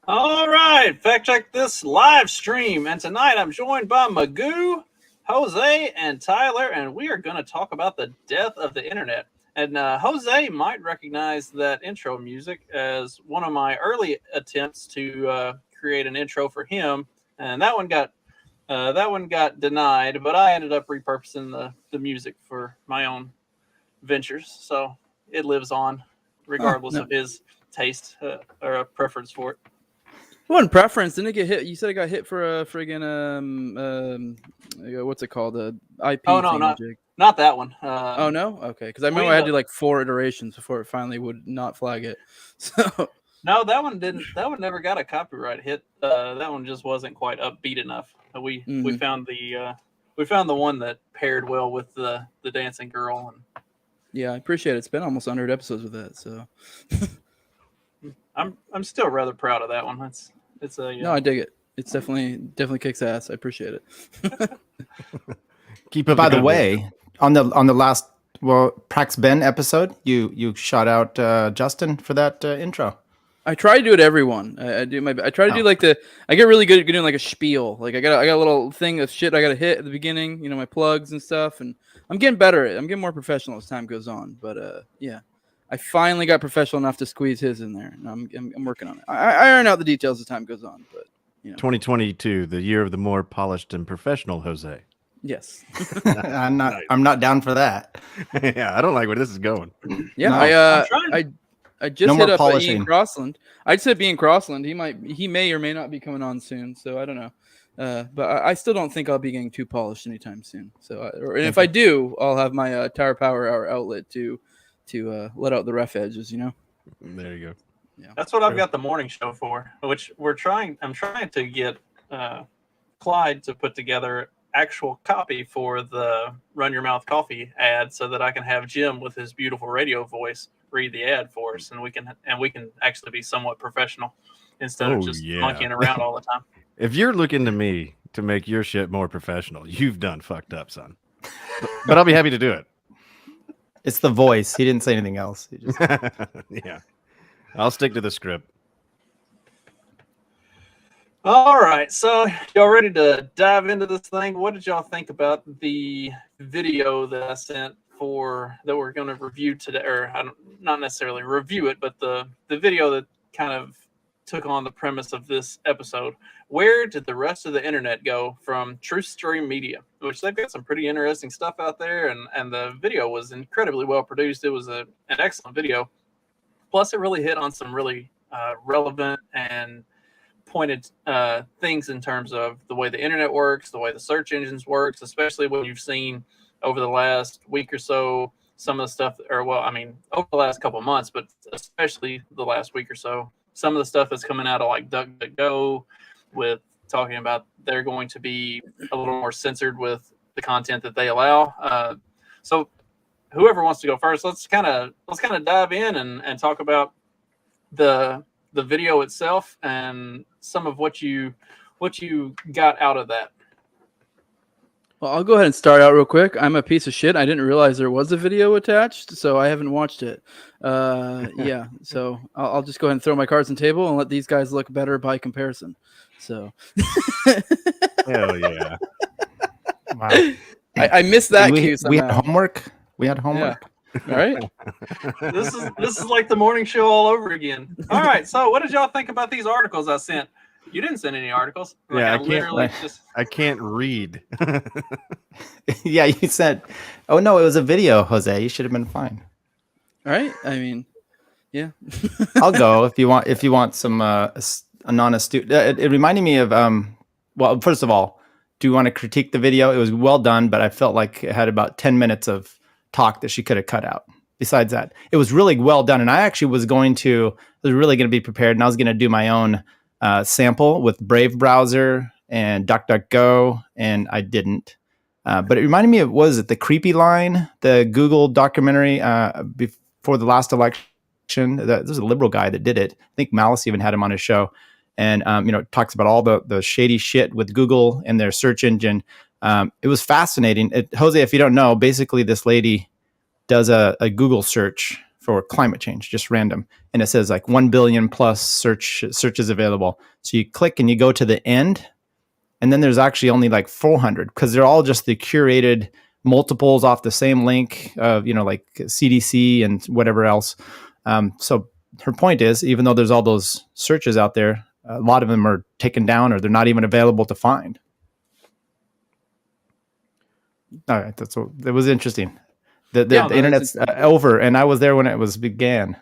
All right, Fact Check This Livestream. And tonight I'm joined by Magoo, Jose, and Tyler, and we are going to talk about the death of the internet. And Jose might recognize that intro music as one of my early attempts to create an intro for him, and that one got denied. But I ended up repurposing the music for my own ventures, so it lives on, regardless of his taste or a preference for it. One preference, didn't it get hit? You said it got hit for a friggin' what's it called? The IP. Oh no, not that one. Oh no, okay. Because I remember I had to do like 4 iterations before it finally would not flag it. So no, that one didn't. That one never got a copyright hit. That one just wasn't quite upbeat enough. We found the one that paired well with the dancing girl. And yeah, I appreciate it. It's been almost 100 episodes with that, so I'm still rather proud of that one. It's a no, I dig it. It's definitely kicks ass. I appreciate it. Keep it. By the way, on the last Prax Ben episode, you shout out Justin for that intro. I try to do it every one. I try to do like I get really good at doing like a spiel. Like I got a little thing of shit I got to hit at the beginning, my plugs and stuff, and I'm getting better at it. I'm getting more professional as time goes on. But yeah, I finally got professional enough to squeeze his in there. And I'm working on it. I iron out the details as time goes on, but 2022, the year of the more polished and professional Jose. Yes. I'm not down for that. Yeah, I don't like where this is going. Yeah, no, I just hit up Ian Crossland. I'd said Ian Crossland. He may or may not be coming on soon, so I don't know. But I still don't think I'll be getting too polished anytime soon. So, if I do, I'll have my Tower Power Hour outlet to let out the rough edges. There you go. Yeah, that's what I've got the morning show for. Which I'm trying to get Clyde to put together actual copy for the Run Your Mouth Coffee ad, so that I can have Jim with his beautiful radio voice read the ad for us, and we can actually be somewhat professional instead of just monkeying around all the time. If you're looking to me to make your shit more professional, you've done fucked up, son. But I'll be happy to do it. It's the voice. He didn't say anything else. He just... Yeah. I'll stick to the script. All right, so y'all ready to dive into this thing? What did y'all think about the video that I sent that we're going to review today? Or not necessarily review it, but the video that kind of took on the premise of this episode. Where did the rest of the internet go from Truthstream Media? Which they've got some pretty interesting stuff out there, and the video was incredibly well produced. It was an excellent video. Plus, it really hit on some really relevant and pointed things in terms of the way the internet works, the way the search engines works, especially when you've seen over the last week or so some of the stuff, over the last couple of months, but especially the last week or so, some of the stuff that's coming out of like DuckDuckGo with talking about they're going to be a little more censored with the content that they allow. So whoever wants to go first, let's kind of dive in and talk about the video itself and some of what you got out of that. Well, I'll go ahead and start out real quick. I'm a piece of shit. I didn't realize there was a video attached, so I haven't watched it. Yeah, so I'll just go ahead and throw my cards on the table and let these guys look better by comparison. So, hell yeah! Wow. I missed that cue. We had homework. Yeah. All right. This is like the morning show all over again. All right. So, what did y'all think about these articles I sent? You didn't send any articles. Yeah, I can't read. Yeah, you said. Oh no, it was a video, Jose. You should have been fine. All right. I mean, yeah. I'll go if you want some a non-astute. It reminded me of well, first of all, do you want to critique the video? It was well done, but I felt like it had about 10 minutes of talk that she could have cut out. Besides that, it was really well done, and I actually was really going to be prepared, and I was going to do my own sample with Brave browser and DuckDuckGo, and I didn't. But it reminded me of, the Creepy Line, the Google documentary before the last election. This was a liberal guy that did it. I think Malice even had him on his show. And, it talks about all the shady shit with Google and their search engine. It was fascinating. Jose, if you don't know, basically this lady does a Google search for climate change, just random. And it says like 1 billion plus searches available. So you click and you go to the end, and then there's actually only like 400 because they're all just the curated multiples off the same link of, like CDC and whatever else. So her point is, even though there's all those searches out there, a lot of them are taken down or they're not even available to find. All right, that was interesting. The internet's over, and I was there when it began.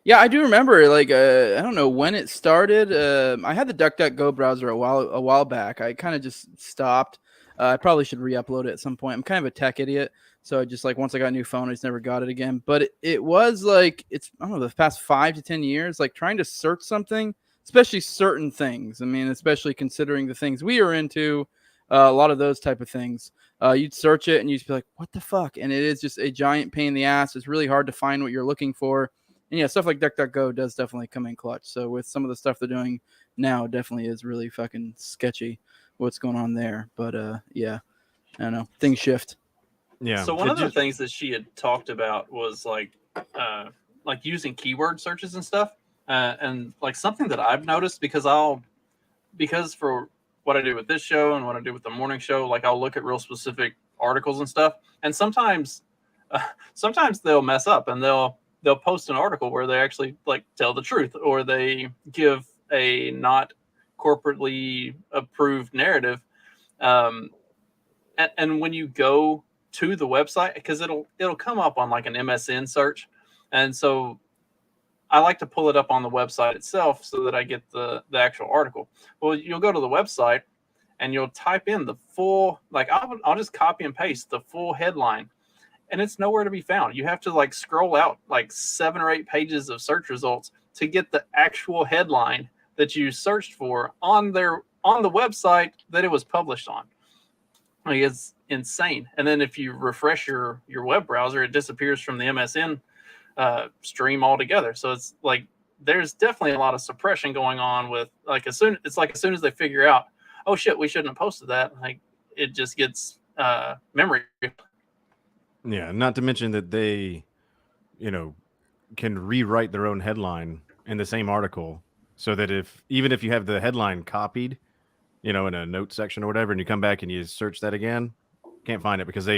Yeah, I do remember. Like, I don't know when it started. I had the DuckDuckGo browser a while back. I kind of just stopped. I probably should re-upload it at some point. I'm kind of a tech idiot, so I just once I got a new phone, I just never got it again. But it was like I don't know, the past 5 to 10 years, like trying to search something, especially certain things. I mean, especially considering the things we are into, a lot of those type of things. You'd search it and you'd be like, what the fuck? And it is just a giant pain in the ass. It's really hard to find what you're looking for. And yeah, stuff like DuckDuckGo does definitely come in clutch. So with some of the stuff they're doing now, it definitely is really fucking sketchy what's going on there. But yeah, I don't know. Things shift. Yeah. So one of the things that she had talked about was like using keyword searches and stuff. And like something that I've noticed because for what I do with this show and what I do with the morning show, like I'll look at real specific articles and stuff. And sometimes they'll mess up and they'll post an article where they actually like tell the truth, or they give a not corporately approved narrative. And when you go to the website, because it'll come up on like an MSN search. And so I like to pull it up on the website itself so that I get the actual article. Well, you'll go to the website and you'll type in the full, like I'll just copy and paste the full headline, and it's nowhere to be found. You have to like scroll out like 7 or 8 pages of search results to get the actual headline that you searched for on the website that it was published on. Like, it's insane. And then if you refresh your web browser, it disappears from the MSN stream altogether. So it's like there's definitely a lot of suppression going on with like as soon as they figure out, oh shit, we shouldn't have posted that, like it just gets memory. Yeah, not to mention that they, can rewrite their own headline in the same article, so that even if you have the headline copied, in a note section or whatever, and you come back and you search that again, can't find it because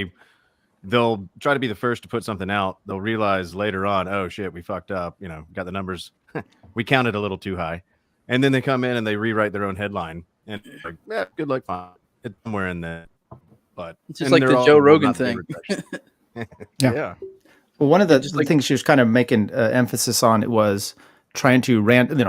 they'll try to be the first to put something out. They'll realize later on, oh shit, we fucked up. Got the numbers, we counted a little too high, and then they come in and they rewrite their own headline, and like, yeah, good luck finding it. It's somewhere in there. But it's just like the Joe Rogan thing. Yeah. Well, one of the things she was kind of making emphasis on, it was trying to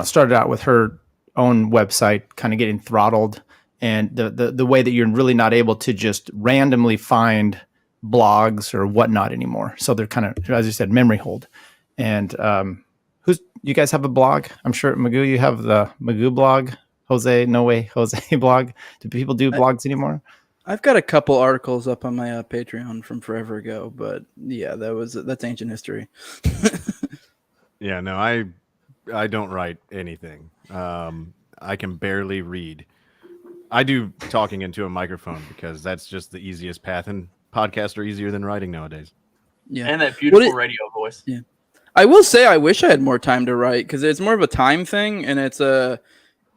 started out with her own website kind of getting throttled, and the way that you're really not able to just randomly find blogs or whatnot anymore. So they're kind of, as you said, memory hold. And you guys have a blog? I'm sure, Magoo, you have the Magoo blog, Jose blog. Do people do blogs anymore? I've got a couple articles up on my Patreon from forever ago, but yeah, that's ancient history. Yeah, no, I don't write anything. I can barely read. I do talking into a microphone because that's just the easiest path, and podcasts are easier than writing nowadays. Yeah, and that beautiful radio voice. Yeah, I will say I wish I had more time to write because it's more of a time thing, and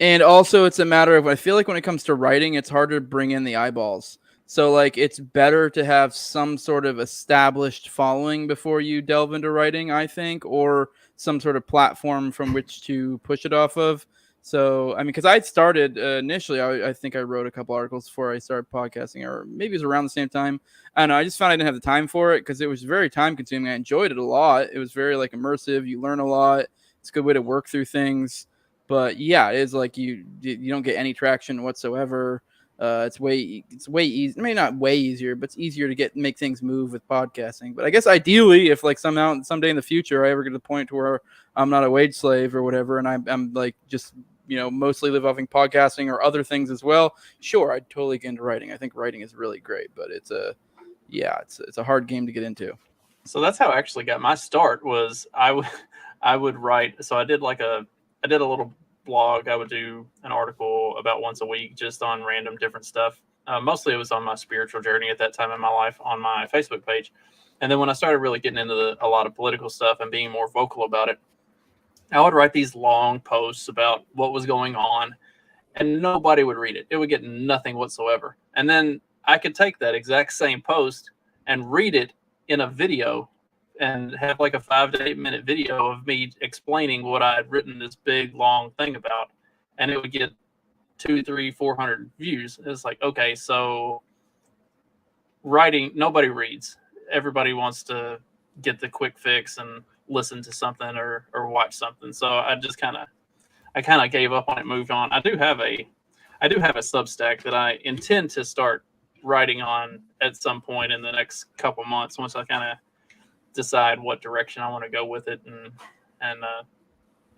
and also it's a matter of, I feel like when it comes to writing, it's harder to bring in the eyeballs. So like it's better to have some sort of established following before you delve into writing, I think, or some sort of platform from which to push it off of. So, I mean, because I started initially, I think I wrote a couple articles before I started podcasting, or maybe it was around the same time. I don't know. I just found I didn't have the time for it because it was very time consuming. I enjoyed it a lot. It was very like immersive. You learn a lot. It's a good way to work through things. But yeah, it is like you don't get any traction whatsoever. It's way easy. I mean, not way easier, but it's easier to make things move with podcasting. But I guess ideally, if like someday in the future I ever get to the point to where I'm not a wage slave or whatever, and I'm like just mostly live off podcasting or other things as well, sure, I'd totally get into writing. I think writing is really great, but it's a hard game to get into. So that's how I actually got my start. Was I would write. So I did a little blog. I would do an article about once a week just on random different stuff. Mostly it was on my spiritual journey at that time in my life on my Facebook page. And then when I started really getting into a lot of political stuff and being more vocal about it, I would write these long posts about what was going on, and nobody would read it. It would get nothing whatsoever. And then I could take that exact same post and read it in a video and have like a 5 to 8 minute video of me explaining what I had written this big long thing about, and it would get 200, 300, 400 views. It's like, okay, so writing, nobody reads. Everybody wants to get the quick fix and listen to something or watch something. So I kind of gave up on it, moved on. I do have a Substack that I intend to start writing on at some point in the next couple months, once I kind of decide what direction I want to go with it and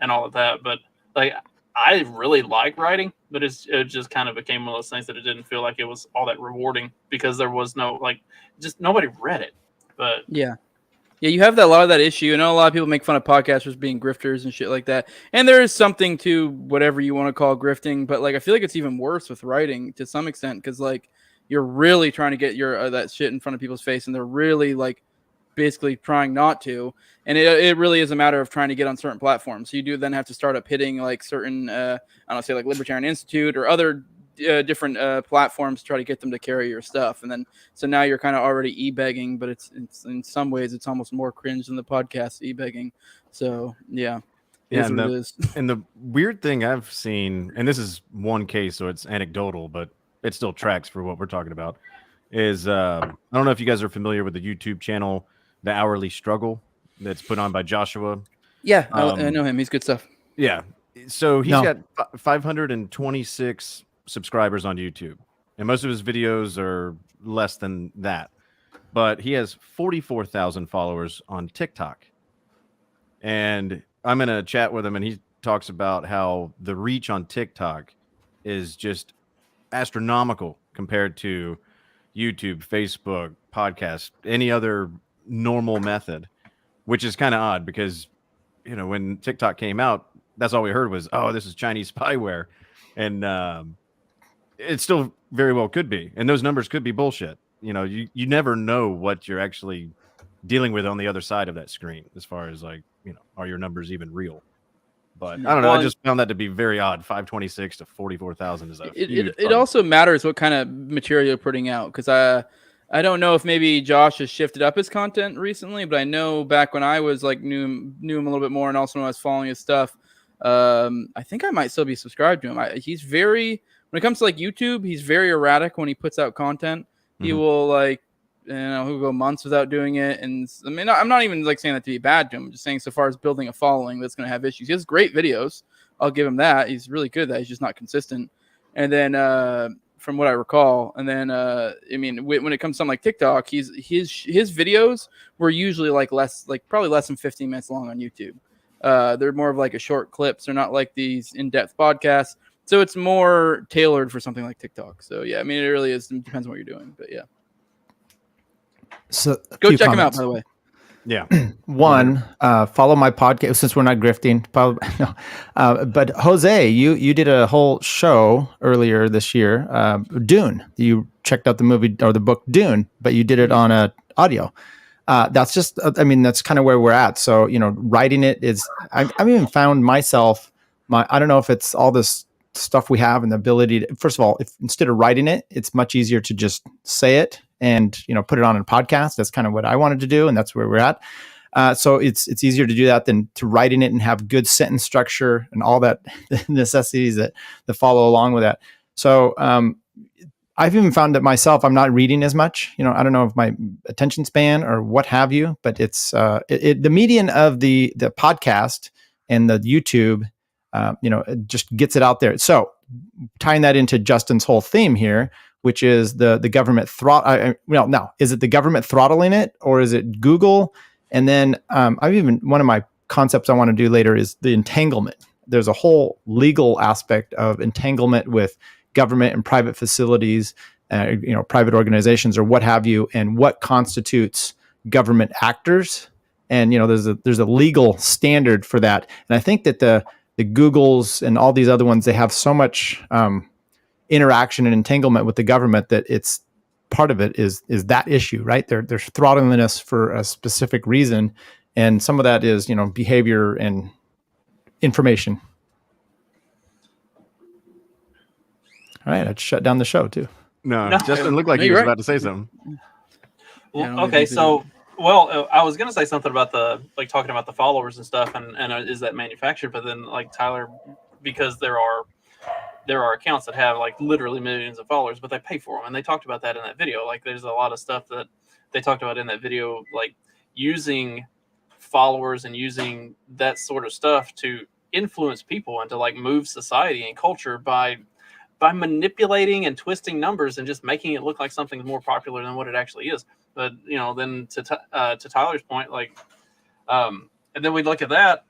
all of that. But like, I really like writing, but it just kind of became one of those things that it didn't feel like it was all that rewarding because there was no, like, just nobody read it. But yeah, you have a lot of that issue. I know a lot of people make fun of podcasters being grifters and shit like that. And there is something to whatever you want to call grifting, but like, I feel like it's even worse with writing to some extent. Cause like, you're really trying to get your, that shit in front of people's face. And they're really like basically trying not to. And it really is a matter of trying to get on certain platforms. So you do then have to start up hitting like certain, I don't say like Libertarian Institute or other different platforms to try to get them to carry your stuff. And then, so now you're kind of already e-begging, but it's in some ways, it's almost more cringe than the podcast e-begging. So yeah. Yeah. And the weird thing I've seen, and this is one case, so it's anecdotal, but it still tracks for what we're talking about, is I don't know if you guys are familiar with the YouTube channel, The Hourly Struggle, that's put on by Joshua. Yeah, I know him. He's good stuff. Yeah. So he's got 526 subscribers on YouTube, and most of his videos are less than that. But he has 44,000 followers on TikTok. And I'm in a chat with him, and he talks about how the reach on TikTok is just astronomical compared to YouTube, Facebook, podcast, any other normal method, which is kind of odd because, you know, when TikTok came out, that's all we heard was, oh, this is Chinese spyware. And it still very well could be. And those numbers could be bullshit. You know, you never know what you're actually dealing with on the other side of that screen as far as like, you know, are your numbers even real? But I don't know. I just found that to be very odd. 526 to 44,000 is it also matters what kind of material you're putting out. Because I don't know if maybe Josh has shifted up his content recently, but I know back when I was like knew him a little bit more, and also when I was following his stuff, I think I might still be subscribed to him. He's very, when it comes to like YouTube, he's very erratic when he puts out content. He will like, you know, he'll go months without doing it. And I mean, I'm not even like saying that to be bad to him. I'm just saying so far as building a following that's going to have issues. He has great videos. I'll give him that. He's really good at that. He's just not consistent. And then from what I recall, and then I mean, when it comes to something like TikTok, his videos were usually like probably less than 15 minutes long on YouTube. They're more of like a short clips. They're not like these in-depth podcasts. So it's more tailored for something like TikTok. So yeah, I mean, it really is. It depends on what you're doing, but yeah. So go check him out, by the way. Yeah. One, follow my podcast since we're not grifting. Probably, no. But Jose, you did a whole show earlier this year, Dune. You checked out the movie or the book Dune, but you did it on a audio. That's just, I mean, that's kind of where we're at. So, you know, writing it is, I've even found myself, I don't know if it's all this stuff we have and the ability to, first of all, if instead of writing it, it's much easier to just say it and, you know, put it on a podcast. That's kind of what I wanted to do. And that's where we're at. So it's easier to do that than to writing it and have good sentence structure and all that necessities that follow along with that. So, I've even found that myself, I'm not reading as much, you know, I don't know if my attention span or what have you, but it's, the median of the podcast and the YouTube, you know, it just gets it out there. So tying that into Justin's whole theme here, which is the government is it the government throttling it or is it Google? And then one of my concepts I want to do later is the entanglement. There's a whole legal aspect of entanglement with government and private facilities, you know, private organizations or what have you, and what constitutes government actors. And, you know, there's a legal standard for that. And I think that the Googles and all these other ones, they have so much interaction and entanglement with the government that it's part of it is that issue, right? They're throttling us for a specific reason, and some of that is, behavior and information. All right, I'd shut down the show too. No, No. Justin looked like he was about to say something. Well, okay, so I was gonna say something about talking about the followers and stuff, and is that manufactured? But then like Tyler, because there are accounts that have like literally millions of followers, but they pay for them, and they talked about that in that video. Like there's a lot of stuff that they talked about in that video, like using followers and using that sort of stuff to influence people and to like move society and culture by manipulating and twisting numbers and just making it look like something's more popular than what it actually is. But then to Tyler's point, like, and then we look at that.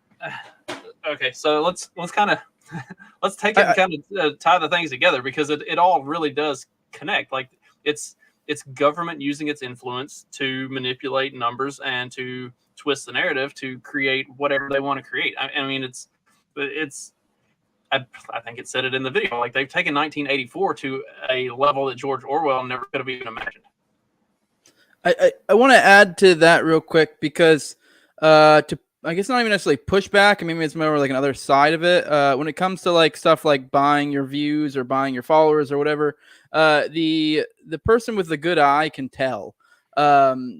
Okay, so let's kind of let's take it and kind of tie the things together, because it all really does connect. Like it's government using its influence to manipulate numbers and to twist the narrative to create whatever they want to create. I mean, I think it said it in the video. Like they've taken 1984 to a level that George Orwell never could have even imagined. I want to add to that real quick, because I guess not even necessarily pushback. I mean, it's more like another side of it. When it comes to like stuff like buying your views or buying your followers or whatever, the person with the good eye can tell.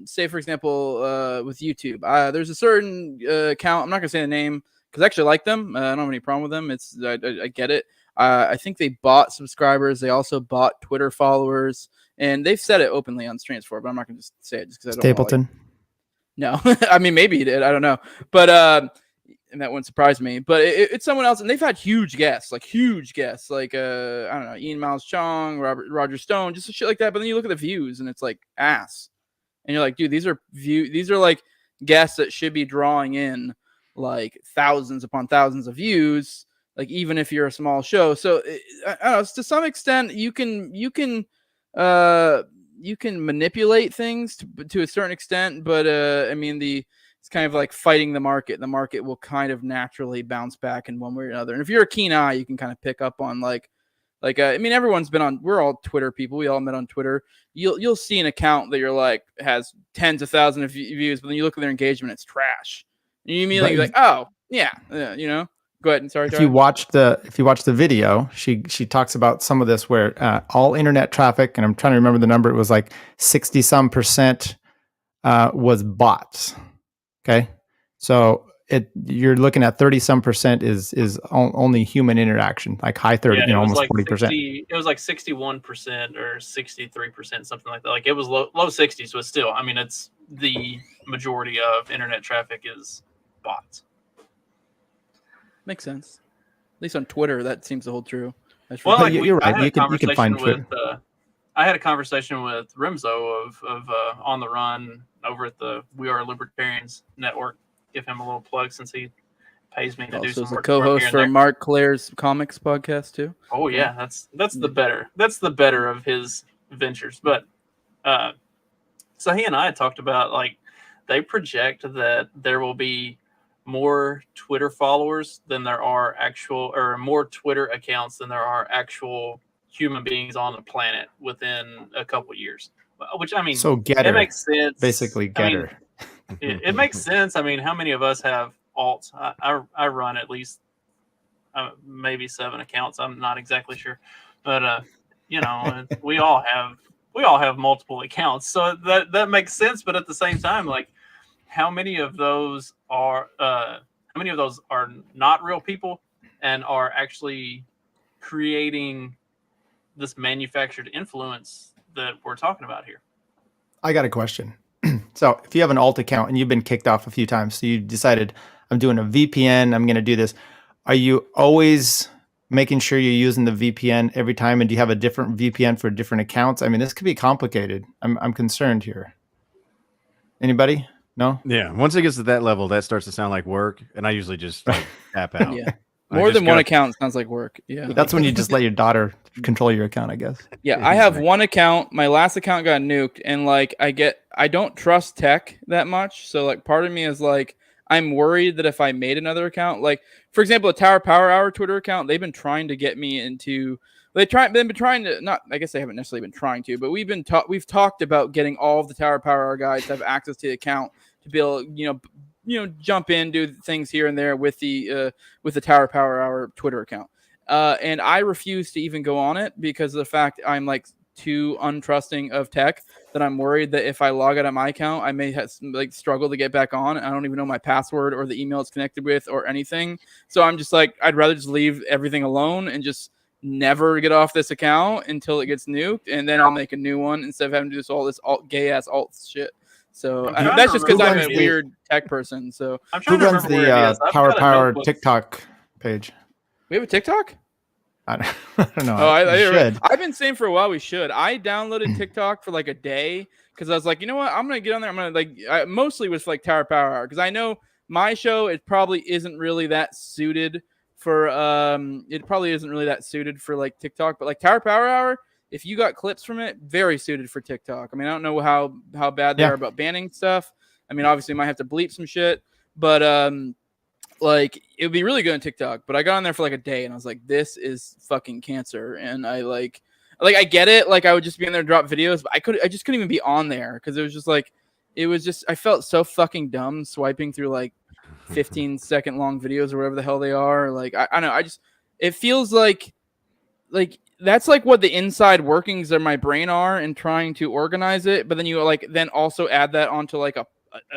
Say for example, with YouTube, there's a certain account. I'm not gonna say the name because I actually like them. I don't have any problem with them. I get it. I think they bought subscribers. They also bought Twitter followers, and they've said it openly on streams before. But I'm not gonna just say it just because I don't. Stapleton. No, I mean maybe he did. I don't know, but and that wouldn't surprise me. But it's someone else, and they've had huge guests, like I don't know, Ian Miles Chong, Roger Stone, just shit like that. But then you look at the views, and it's like ass, and you're like, dude, these are like guests that should be drawing in like thousands upon thousands of views, like even if you're a small show. So I don't know, to some extent you can manipulate things to a certain extent, but I mean it's kind of like fighting the market. The market will kind of naturally bounce back in one way or another. And if you're a keen eye, you can kind of pick up on like I mean, everyone's been on. We're all Twitter people. We all met on Twitter. You'll see an account that you're like has tens of thousands of views, but then you look at their engagement, it's trash. And you immediately you're like, oh yeah, Go ahead. Sorry. If you watch the video, she talks about some of this where all internet traffic, and I'm trying to remember the number. It was like 60% was bots. Okay, so you're looking at 30% is only human interaction, like high 30, almost like 40%. It was like 61% or 63%, something like that. Like it was low 60s, but still, I mean, it's the majority of internet traffic is bots. Makes sense. At least on Twitter, that seems to hold true. Well, like you're right. You can find Twitter. I had a conversation with Rimzo of On the Run over at the We Are Libertarians network. Give him a little plug since he pays me to do some work. Also, co-host for Mark Claire's comics podcast too. Oh yeah, that's the better of his ventures. But so he and I had talked about like they project that there will be more Twitter followers than there are more Twitter accounts than there are actual human beings on the planet within a couple years. Which I mean, so Getter, it makes sense. Basically, Getter. It makes sense. I mean, how many of us have alts? I run at least maybe 7 accounts. I'm not exactly sure, but we all have multiple accounts, so that makes sense. But at the same time, like, how many of those are not real people and are actually creating this manufactured influence that we're talking about here? I got a question. So if you have an alt account and you've been kicked off a few times, so you decided I'm doing a VPN, I'm going to do this. Are you always making sure you're using the VPN every time? And do you have a different VPN for different accounts? I mean, this could be complicated. I'm concerned here. Anybody? No? Yeah. Once it gets to that level, that starts to sound like work. And I usually just tap out. Yeah. More than one account sounds like work. Yeah. That's when you just let your daughter control your account, I guess. Yeah. I have one account. My last account got nuked, and like I don't trust tech that much. So like part of me is like, I'm worried that if I made another account, like for example, a Tower Power Hour Twitter account, they've been trying to get me into They've been trying to, not, I guess they haven't necessarily been trying to, but we've talked about getting all of the Tower Power Hour guys to have access to the account to be able, jump in, do things here and there with the Tower Power Hour Twitter account. And I refuse to even go on it because of the fact I'm like too untrusting of tech that I'm worried that if I log out of my account, I may have struggle to get back on. I don't even know my password or the email it's connected with or anything. So I'm just like, I'd rather just leave everything alone and just never get off this account until it gets nuked, and then I'll make a new one instead of having to do all this gay ass alt shit. So that's just because I'm a weird tech person. So who runs the Tower Power TikTok page? We have a TikTok? I don't know. Oh, I've been saying for a while we should. I downloaded TikTok for like a day because I was like, you know what? I'm gonna get on there. I'm gonna mostly with like Tower Power Hour because I know my show it probably isn't really that suited for like TikTok, but like Tower Power Hour, if you got clips from it, very suited for TikTok. I mean, I don't know how bad they are about banning stuff. I mean, obviously, you might have to bleep some shit, but like it would be really good on TikTok. But I got on there for like a day, and I was like, this is fucking cancer. And I like I get it. Like I would just be in there and drop videos, but I just couldn't even be on there because it was just I felt so fucking dumb swiping through like 15-second long videos or whatever the hell they are. Like I don't know. It feels like that's like what the inside workings of my brain are and trying to organize it. But then you then also add that onto like a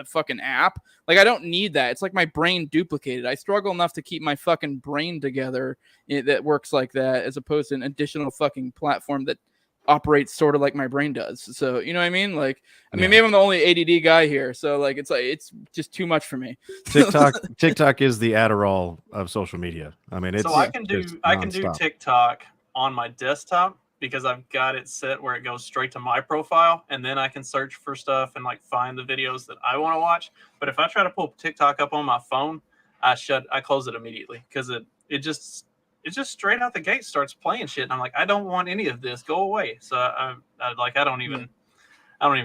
fucking app. Like I don't need that. It's like my brain duplicated. I struggle enough to keep my fucking brain together that works like that as opposed to an additional fucking platform that operates sort of like my brain does. So you know what I mean? Like I mean maybe I'm the only ADD guy here. So it's just too much for me. TikTok is the Adderall of social media. I mean I can do TikTok on my desktop because I've got it set where it goes straight to my profile, and then I can search for stuff and like find the videos that I want to watch. But if I try to pull TikTok up on my phone, I close it immediately because it just straight out the gate starts playing shit, and I'm like, I don't want any of this. Go away. So I don't even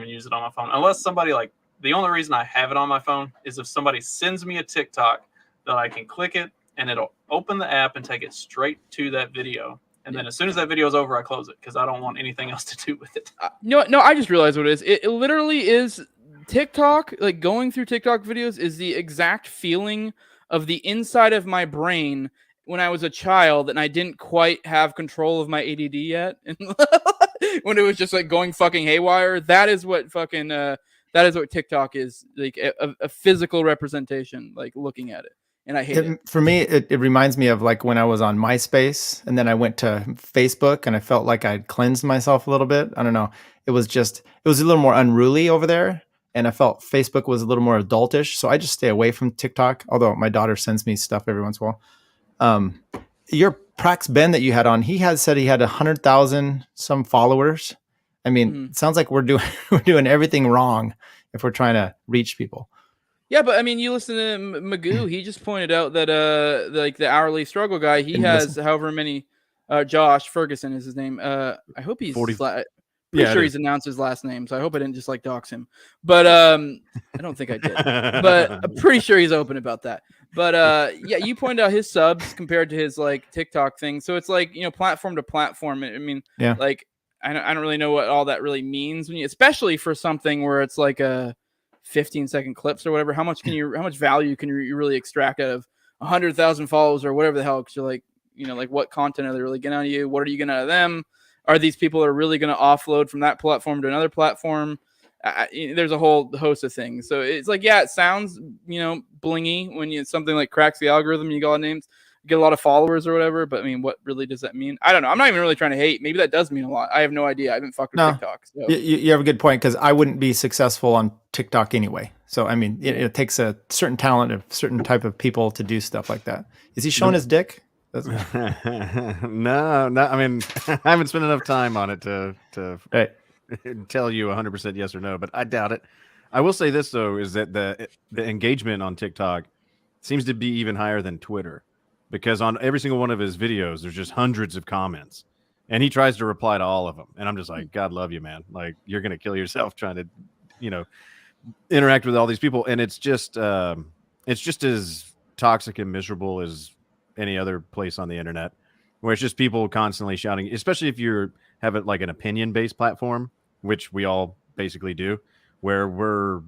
use it on my phone unless somebody like the only reason I have it on my phone is if somebody sends me a TikTok that I can click it and it'll open the app and take it straight to that video. And then as soon as that video is over, I close it because I don't want anything else to do with it. No, I just realized what it is. It literally is TikTok. Like going through TikTok videos is the exact feeling of the inside of my brain when I was a child and I didn't quite have control of my ADD yet. When it was just like going fucking haywire. That is what TikTok is, like a physical representation, like looking at it. And I hate it. For me, it reminds me of like when I was on MySpace and then I went to Facebook and I felt like I'd cleansed myself a little bit. I don't know. It was a little more unruly over there. And I felt Facebook was a little more adultish. So I just stay away from TikTok. Although my daughter sends me stuff every once in a while. Your Prax Ben that you had on, he said he had 100,000 some followers. I mean, it sounds like we're doing everything wrong if we're trying to reach people. Yeah, but I mean, you listen to Magoo. He just pointed out that like the hourly struggle guy, he has however many. Josh Ferguson is his name. I hope he's 40. Pretty sure he's announced his last name, so I hope I didn't just like dox him. But I don't think I did. But I'm pretty sure he's open about that. But yeah, you pointed out his subs compared to his like TikTok thing. So it's like platform to platform. I mean, like I don't really know what all that really means especially for something where it's like a 15-second clips or whatever. How much value can you really extract out of 100,000 follows or whatever the hell? Because you're like, like what content are they really getting out of you? What are you getting out of them? Are these people that are really going to offload from that platform to another platform? There's a whole host of things. So it's like, yeah, it sounds, blingy when something like cracks the algorithm. You got names, get a lot of followers or whatever. But I mean, what really does that mean? I don't know. I'm not even really trying to hate. Maybe that does mean a lot. I have no idea. I haven't fucked with TikTok. So. You have a good point because I wouldn't be successful on TikTok anyway. So I mean, it takes a certain talent of certain type of people to do stuff like that. Is he showing his dick? No. I mean, I haven't spent enough time on it to tell you 100% yes or no, but I doubt it. I will say this though, is that the engagement on TikTok seems to be even higher than Twitter, because on every single one of his videos, there's just hundreds of comments, and he tries to reply to all of them. And I'm just like, God love you, man. Like you're gonna kill yourself trying to, interact with all these people, and it's just as toxic and miserable as any other place on the internet. where it's just people constantly shouting, especially if you have it like an opinion-based platform, which we all basically do, where we're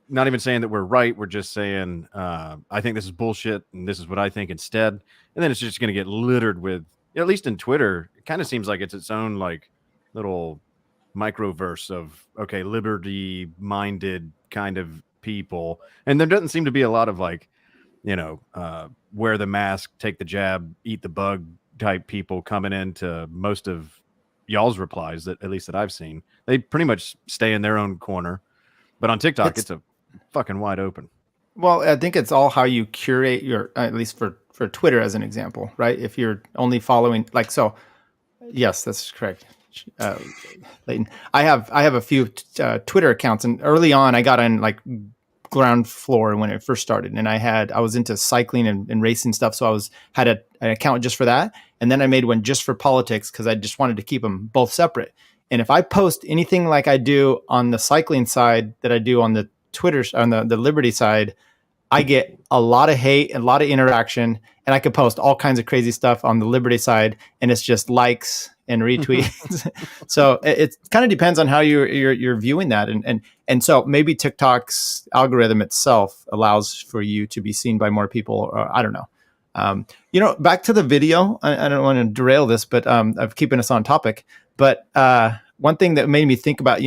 not even saying that we're right. We're just saying, I think this is bullshit and this is what I think instead. And then it's just going to get littered with, at least in Twitter, it kind of seems like it's its own like little microverse of, okay, liberty minded kind of people. And there doesn't seem to be a lot of like, wear the mask, take the jab, eat the bug type people coming into most of y'all's replies that at least that I've seen. They pretty much stay in their own corner. But on TikTok, it's a fucking wide open. Well, I think it's all how you curate your, at least for Twitter as an example, right? If you're only following, like, so, yes, that's correct. Leighton, I have a few Twitter accounts, and early on, I got on like ground floor when it first started, and I was into cycling and racing stuff, so I had an account just for that, and then I made one just for politics because I just wanted to keep them both separate. And if I post anything like I do on the cycling side that I do on the Twitter, on the Liberty side, I get a lot of hate and a lot of interaction, and I could post all kinds of crazy stuff on the Liberty side, and it's just likes and retweets. So it kind of depends on how you're viewing that, and so maybe TikTok's algorithm itself allows for you to be seen by more people, or I don't know. Back to the video. I don't want to derail this, but I'm keeping us on topic. But one thing that made me think about,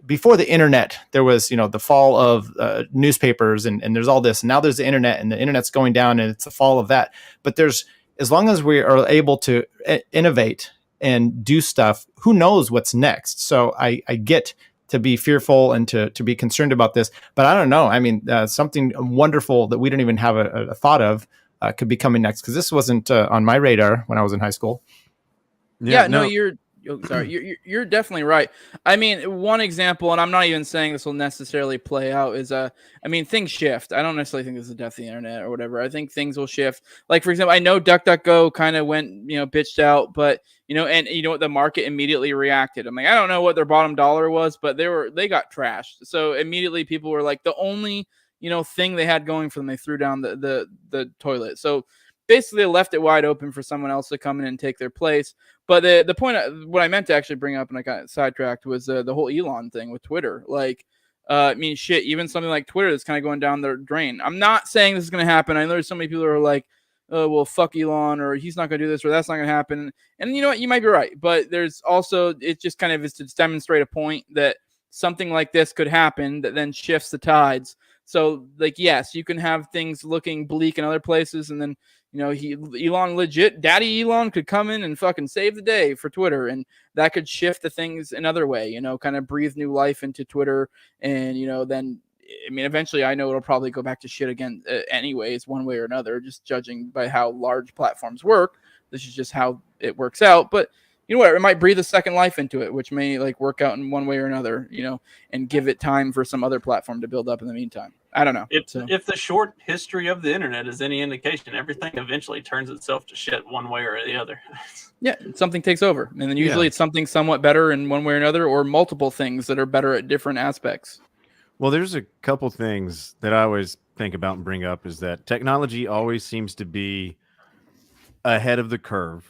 before the internet, there was, the fall of newspapers and there's all this. And now there's the internet, and the internet's going down, and it's the fall of that. But as long as we are able to innovate and do stuff, who knows what's next? So I get to be fearful and to be concerned about this. But I don't know. I mean, something wonderful that we don't even have a thought of could be coming next, because this wasn't on my radar when I was in high school. Yeah, no, you're definitely right. I mean, one example, and I'm not even saying this will necessarily play out, is things shift. I don't necessarily think this is the death of the internet or whatever. I think things will shift. Like, for example, I know DuckDuckGo kind of went, bitched out, but the market immediately reacted. I'm like, I don't know what their bottom dollar was, but they got trashed. So immediately people were like, the only thing they had going for them, they threw down the toilet. So basically they left it wide open for someone else to come in and take their place. But the point, what I meant to actually bring up, and I got sidetracked, was the whole Elon thing with Twitter. Like, even something like Twitter that's kind of going down the drain. I'm not saying this is going to happen. I know there's so many people who are like, oh, well, fuck Elon, or he's not going to do this, or that's not going to happen. And you know what? You might be right. But there's also, it just kind of is to demonstrate a point that something like this could happen that then shifts the tides. So, like, yes, you can have things looking bleak in other places, and then, Elon legit, Daddy Elon could come in and fucking save the day for Twitter, and that could shift the things another way, kind of breathe new life into Twitter, and, then, eventually I know it'll probably go back to shit again anyways, one way or another, just judging by how large platforms work. This is just how it works out, but it might breathe a second life into it, which may like work out in one way or another, and give it time for some other platform to build up in the meantime. I don't know. If the short history of the internet is any indication, everything eventually turns itself to shit one way or the other. Yeah, something takes over. And then usually it's something somewhat better in one way or another, or multiple things that are better at different aspects. Well, there's a couple things that I always think about and bring up, is that technology always seems to be ahead of the curve,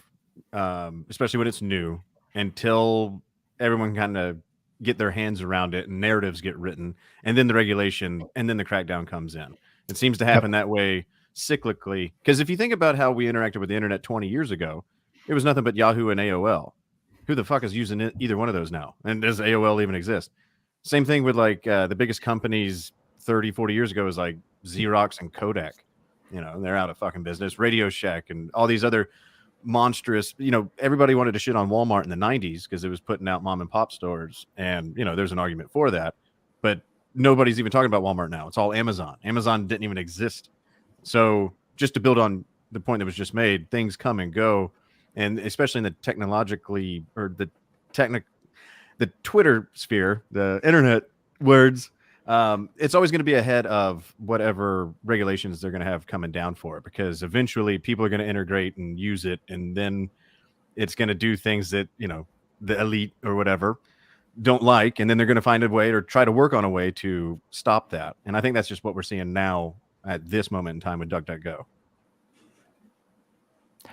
especially when it's new, until everyone kind of get their hands around it and narratives get written, and then the regulation, and then the crackdown comes in. It seems to happen that way cyclically, because if you think about how we interacted with the internet 20 years ago, it was nothing but Yahoo and AOL. Who the fuck is using either one of those now? And does AOL even exist? Same thing with like the biggest companies 30, 40 years ago is like Xerox and Kodak. They're out of fucking business. Radio Shack and all these other monstrous, everybody wanted to shit on Walmart in the 90s because it was putting out mom and pop stores, and there's an argument for that, but nobody's even talking about Walmart now. It's all Amazon. Amazon didn't even exist. So just to build on the point that was just made, things come and go, and especially in the technologically, or the Twitter sphere, the internet words, it's always going to be ahead of whatever regulations they're going to have coming down for it, because eventually people are going to integrate and use it, and then it's going to do things that the elite or whatever don't like, and then they're going to find a way or try to work on a way to stop that. And I think that's just what we're seeing now at this moment in time with DuckDuckGo.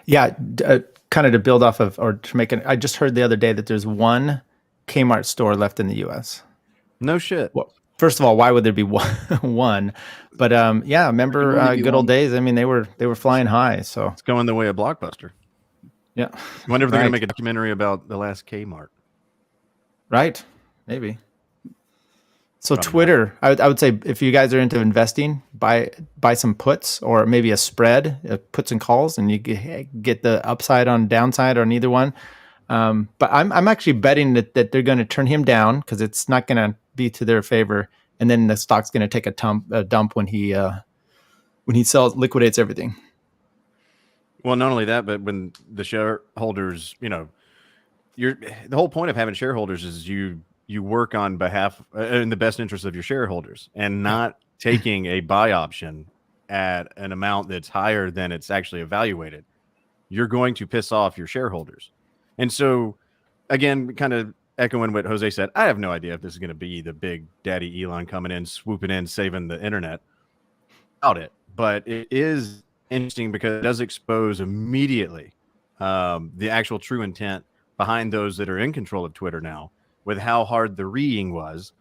Yeah, kind of to build off of, or to make it, I just heard the other day that there's one Kmart store left in the U.S. No shit. Well, first of all, why would there be one? But yeah, remember only be good old one. days? I mean, they were flying high. So It's going the way of Blockbuster. yeah, I wonder if they're Right. gonna make a documentary about the last Kmart. right, maybe. So Probably Twitter, I would say if you guys are into investing, buy some puts or maybe a spread, puts and calls, and you get the upside on downside on either one. But I'm actually betting that they're going to turn him down because it's not going to be to their favor, and then the stock's going to take a dump when he liquidates everything. Well, not only that, but when the shareholders, the whole point of having shareholders is you work on behalf in the best interest of your shareholders and not taking a buy option at an amount that's higher than it's actually evaluated. You're going to piss off your shareholders. And so, again, kind of echoing what Jose said, I have no idea if this is going to be the big daddy Elon coming in, swooping in, saving the internet out it. But it is interesting because it does expose immediately the actual true intent behind those that are in control of Twitter now, with how hard the reading was,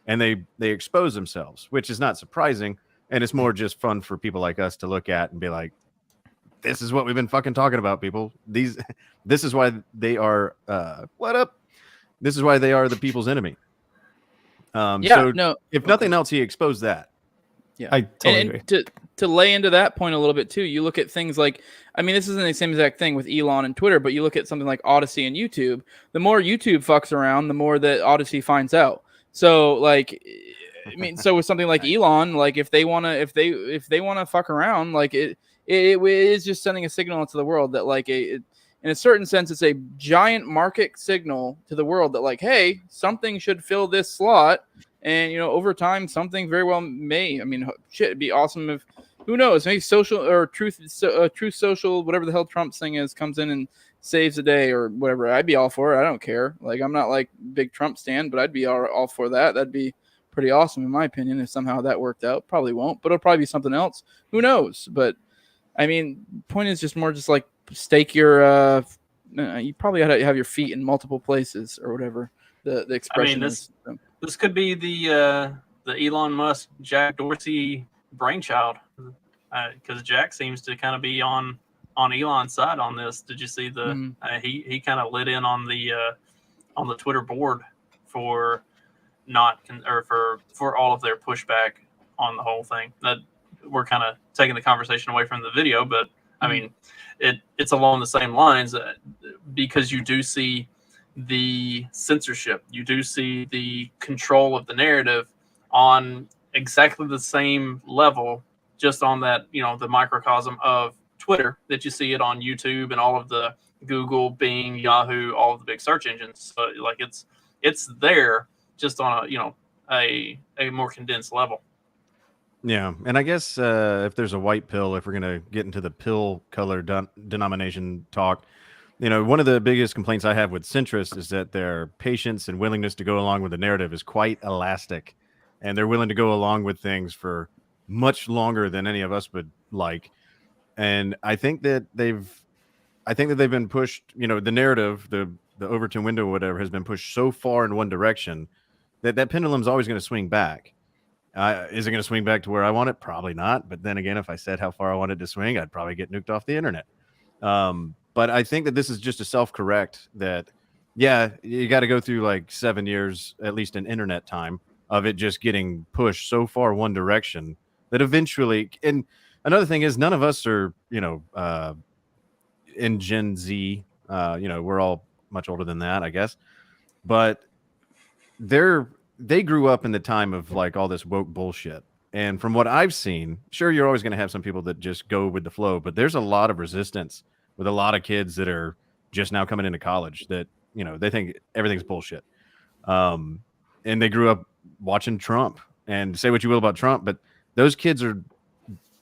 and they expose themselves, which is not surprising, and it's more just fun for people like us to look at and be like, this is what we've been fucking talking about, people. This is why they are what up? This is why they are the people's enemy. If nothing else, he exposed that. Yeah, I totally agree. To lay into that point a little bit too, you look at things like, I mean, this isn't the same exact thing with Elon and Twitter, but you look at something like Odyssey and YouTube. The more YouTube fucks around, the more that Odyssey finds out. So, like, I mean, so with something like Elon, like if they wanna fuck around, like it is just sending a signal to the world that, like, in a certain sense, it's a giant market signal to the world that, like, hey, something should fill this slot. And, over time, something very well may. I mean, shit, it'd be awesome if, who knows, maybe social or truth social, whatever the hell Trump's thing is, comes in and saves the day or whatever. I'd be all for it. I don't care. Like, I'm not like big Trump stan, but I'd be all for that. That'd be pretty awesome, in my opinion, if somehow that worked out. Probably won't, but it'll probably be something else. Who knows? But, I mean, point is just more just like stake your, you probably got to have your feet in multiple places or whatever the expression is. This could be the Elon Musk, Jack Dorsey brainchild, because Jack seems to kind of be on Elon's side on this. Did you see the he kind of lit in on the Twitter board for for all of their pushback on the whole thing? That we're kind of taking the conversation away from the video, but I mean, it's along the same lines because you do see the censorship, you do see the control of the narrative on exactly the same level, just on that, the microcosm of Twitter, that you see it on YouTube and all of the Google, Bing, Yahoo, all of the big search engines. So like it's there, just on a more condensed level. Yeah, and I guess if there's a white pill, if we're gonna get into the pill color denomination talk, one of the biggest complaints I have with centrists is that their patience and willingness to go along with the narrative is quite elastic, and they're willing to go along with things for much longer than any of us would like. And I think that they've been pushed. The narrative, the Overton window, or whatever, has been pushed so far in one direction that pendulum's always going to swing back. Is it going to swing back to where I want it? Probably not. But then again, if I said how far I wanted to swing, I'd probably get nuked off the internet. But I think that this is just a self-correct that, yeah, you got to go through like 7 years, at least in internet time, of it just getting pushed so far one direction that eventually, and another thing is none of us are, in Gen Z, we're all much older than that, I guess, but they grew up in the time of like all this woke bullshit. And from what I've seen, sure, you're always going to have some people that just go with the flow, but there's a lot of resistance with a lot of kids that are just now coming into college that, they think everything's bullshit. And they grew up watching Trump, and say what you will about Trump, but those kids are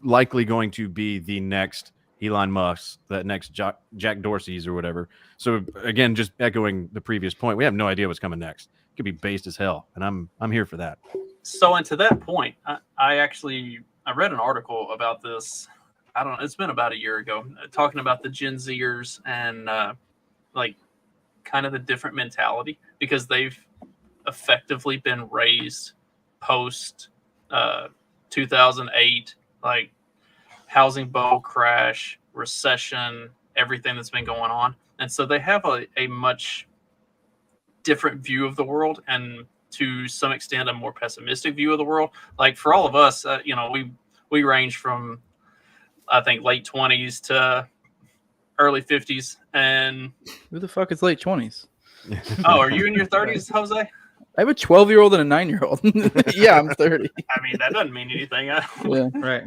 likely going to be the next Elon Musk, the next Jack Dorsey's or whatever. So again, just echoing the previous point, we have no idea what's coming next. It could be based as hell, and I'm here for that. So, and to that point, I read an article about this I don't know, it's been about a year ago, talking about the Gen Zers and like kind of the different mentality, because they've effectively been raised post 2008, like housing bubble crash, recession, everything that's been going on. And so they have a much different view of the world, and to some extent a more pessimistic view of the world. Like for all of us, we range from, I think, late 20s to early 50s. And Who the fuck is late 20s? oh, are you in your 30s, Jose? I have a 12-year-old and a 9-year-old. Yeah, I'm 30. I mean, that doesn't mean anything. Yeah. Right.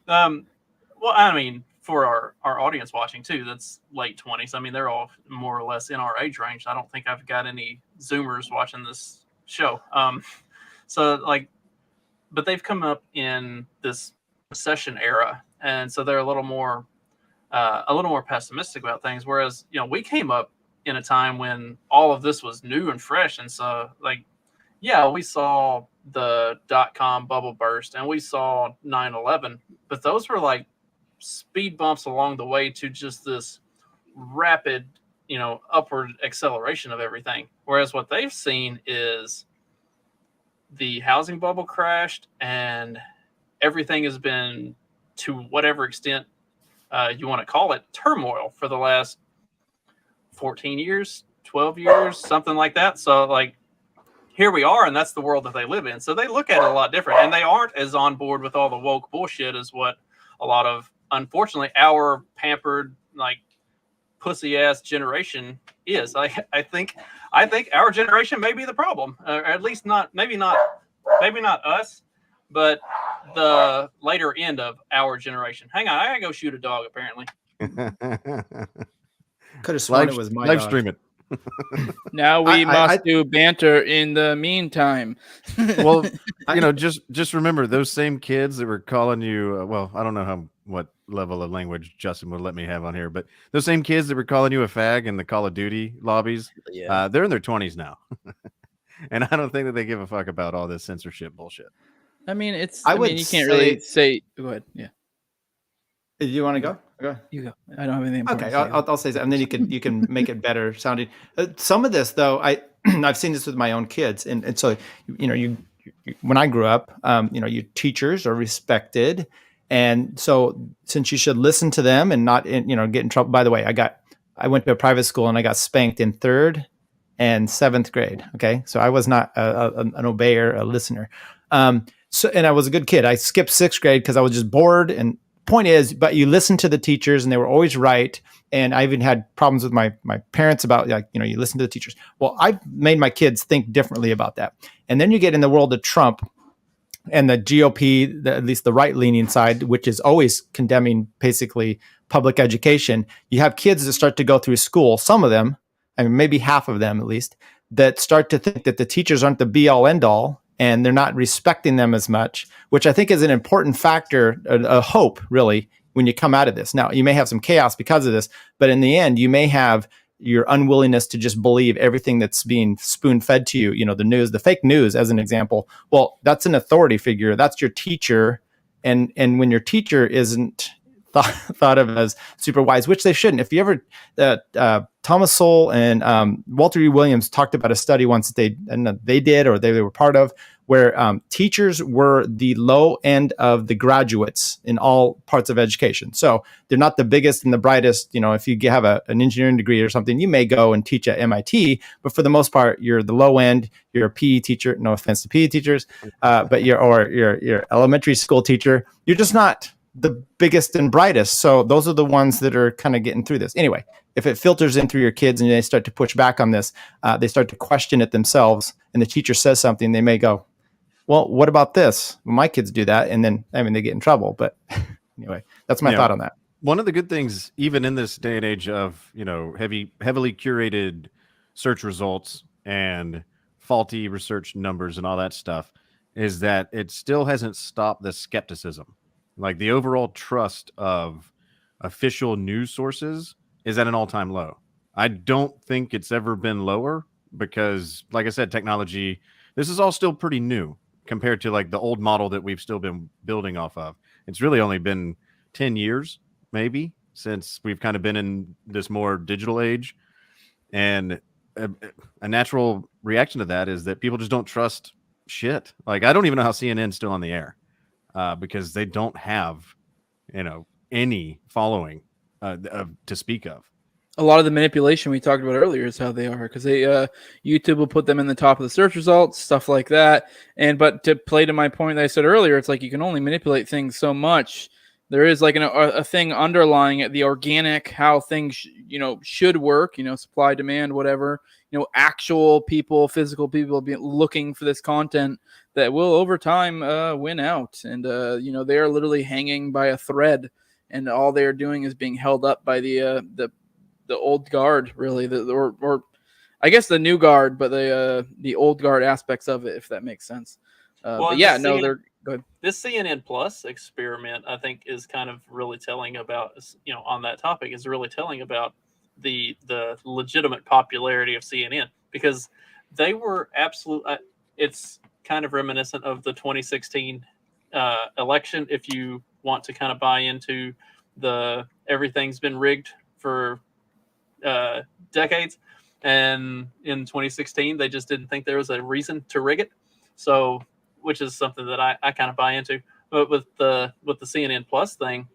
Well, I mean, for our audience watching too, that's late 20s. I mean, they're all more or less in our age range. I don't think I've got any Zoomers watching this show. So like, but they've come up in this recession era, and so they're a little more pessimistic about things. Whereas, we came up in a time when all of this was new and fresh, and so like, yeah, we saw the .com bubble burst and we saw 9/11, but those were like speed bumps along the way to just this rapid, upward acceleration of everything. Whereas what they've seen is the housing bubble crashed, and everything has been, to whatever extent you want to call it, turmoil for the last 14 years, 12 years, something like that. So like, here we are, and that's the world that they live in. So they look at it a lot different, and they aren't as on board with all the woke bullshit as what a lot of, unfortunately, our pampered, like, pussy ass generation is. I think our generation may be the problem, or at least maybe not us, but the later end of our generation. Hang on, I gotta go shoot a dog. Apparently, Could have sworn it was my live dog. stream it. Now we must do banter in the meantime. Well, just remember those same kids that were calling you. Well, I don't know what level of language Justin would let me have on here, but those same kids that were calling you a fag in the Call of Duty lobbies, they're in their 20s now, and I don't think that they give a fuck about all this censorship bullshit. I mean, you can't say- really say. Go ahead. Yeah, Do you want to go? Go. you go. I don't have anything. Okay, important to say. I'll say that, and then you can make it better sounding. Some of this, though, I've seen this with my own kids, and so you when I grew up, your teachers are respected, and so since you should listen to them and not get in trouble. By the way, I went to a private school and I got spanked in 3rd and 7th grade. Okay, so I was not an obeyer, a listener. And I was a good kid. I skipped 6th grade because I was just bored. And point is, but you listen to the teachers, and they were always right. And I even had problems with my parents about, you listen to the teachers. Well, I've made my kids think differently about that. And then you get in the world of Trump and the GOP, at least the right-leaning side, which is always condemning basically public education. You have kids that start to go through school, some of them, I mean, maybe half of them at least, that start to think that the teachers aren't the be-all, end-all, and they're not respecting them as much, which I think is an important factor, a hope, really, when you come out of this. Now, you may have some chaos because of this, but in the end, you may have your unwillingness to just believe everything that's being spoon-fed to you, the news, the fake news, as an example. Well, that's an authority figure. That's your teacher. And when your teacher isn't thought of as super wise, which they shouldn't. If you ever, Thomas Sowell and Walter E. Williams talked about a study once that they did or they were part of, where teachers were the low end of the graduates in all parts of education. So they're not the biggest and the brightest. If you have an engineering degree or something, you may go and teach at MIT, but for the most part, you're the low end. You're a PE teacher. No offense to PE teachers, but you're elementary school teacher. You're just not the biggest and brightest. So those are the ones that are kind of getting through this. Anyway, if it filters in through your kids and they start to push back on this, they start to question it themselves, and the teacher says something, they may go, well, what about this? Well, my kids do that. And then, they get in trouble. But anyway, that's my thought on that. One of the good things, even in this day and age of, heavily curated search results and faulty research numbers and all that stuff, is that it still hasn't stopped the skepticism. Like the overall trust of official news sources is at an all-time low. I don't think it's ever been lower because, like I said, technology, this is all still pretty new compared to like the old model that we've still been building off of. It's really only been 10 years, maybe, since we've kind of been in this more digital age. And a natural reaction to that is that people just don't trust shit. Like, I don't even know how CNN's still on the air because they don't have, any following to speak of. A lot of the manipulation we talked about earlier is how they are, because YouTube will put them in the top of the search results, stuff like that. But to play to my point that I said earlier, it's like you can only manipulate things so much. There is like a thing underlying it, the organic, how things should work, supply, demand, whatever, actual people, physical people be looking for this content that will over time win out. And they are literally hanging by a thread, and all they are doing is being held up by the old guard, really, or I guess the new guard, but the old guard aspects of it, if that makes sense. But yeah, no, they're good. This CNN Plus experiment, I think, is kind of really telling about, on that topic, is really telling about the legitimate popularity of CNN, because they were absolute. It's kind of reminiscent of the 2016 election. If you want to kind of buy into everything's been rigged for decades, and in 2016 they just didn't think there was a reason to rig it, so which is something that I kind of buy into. But with the CNN Plus thing,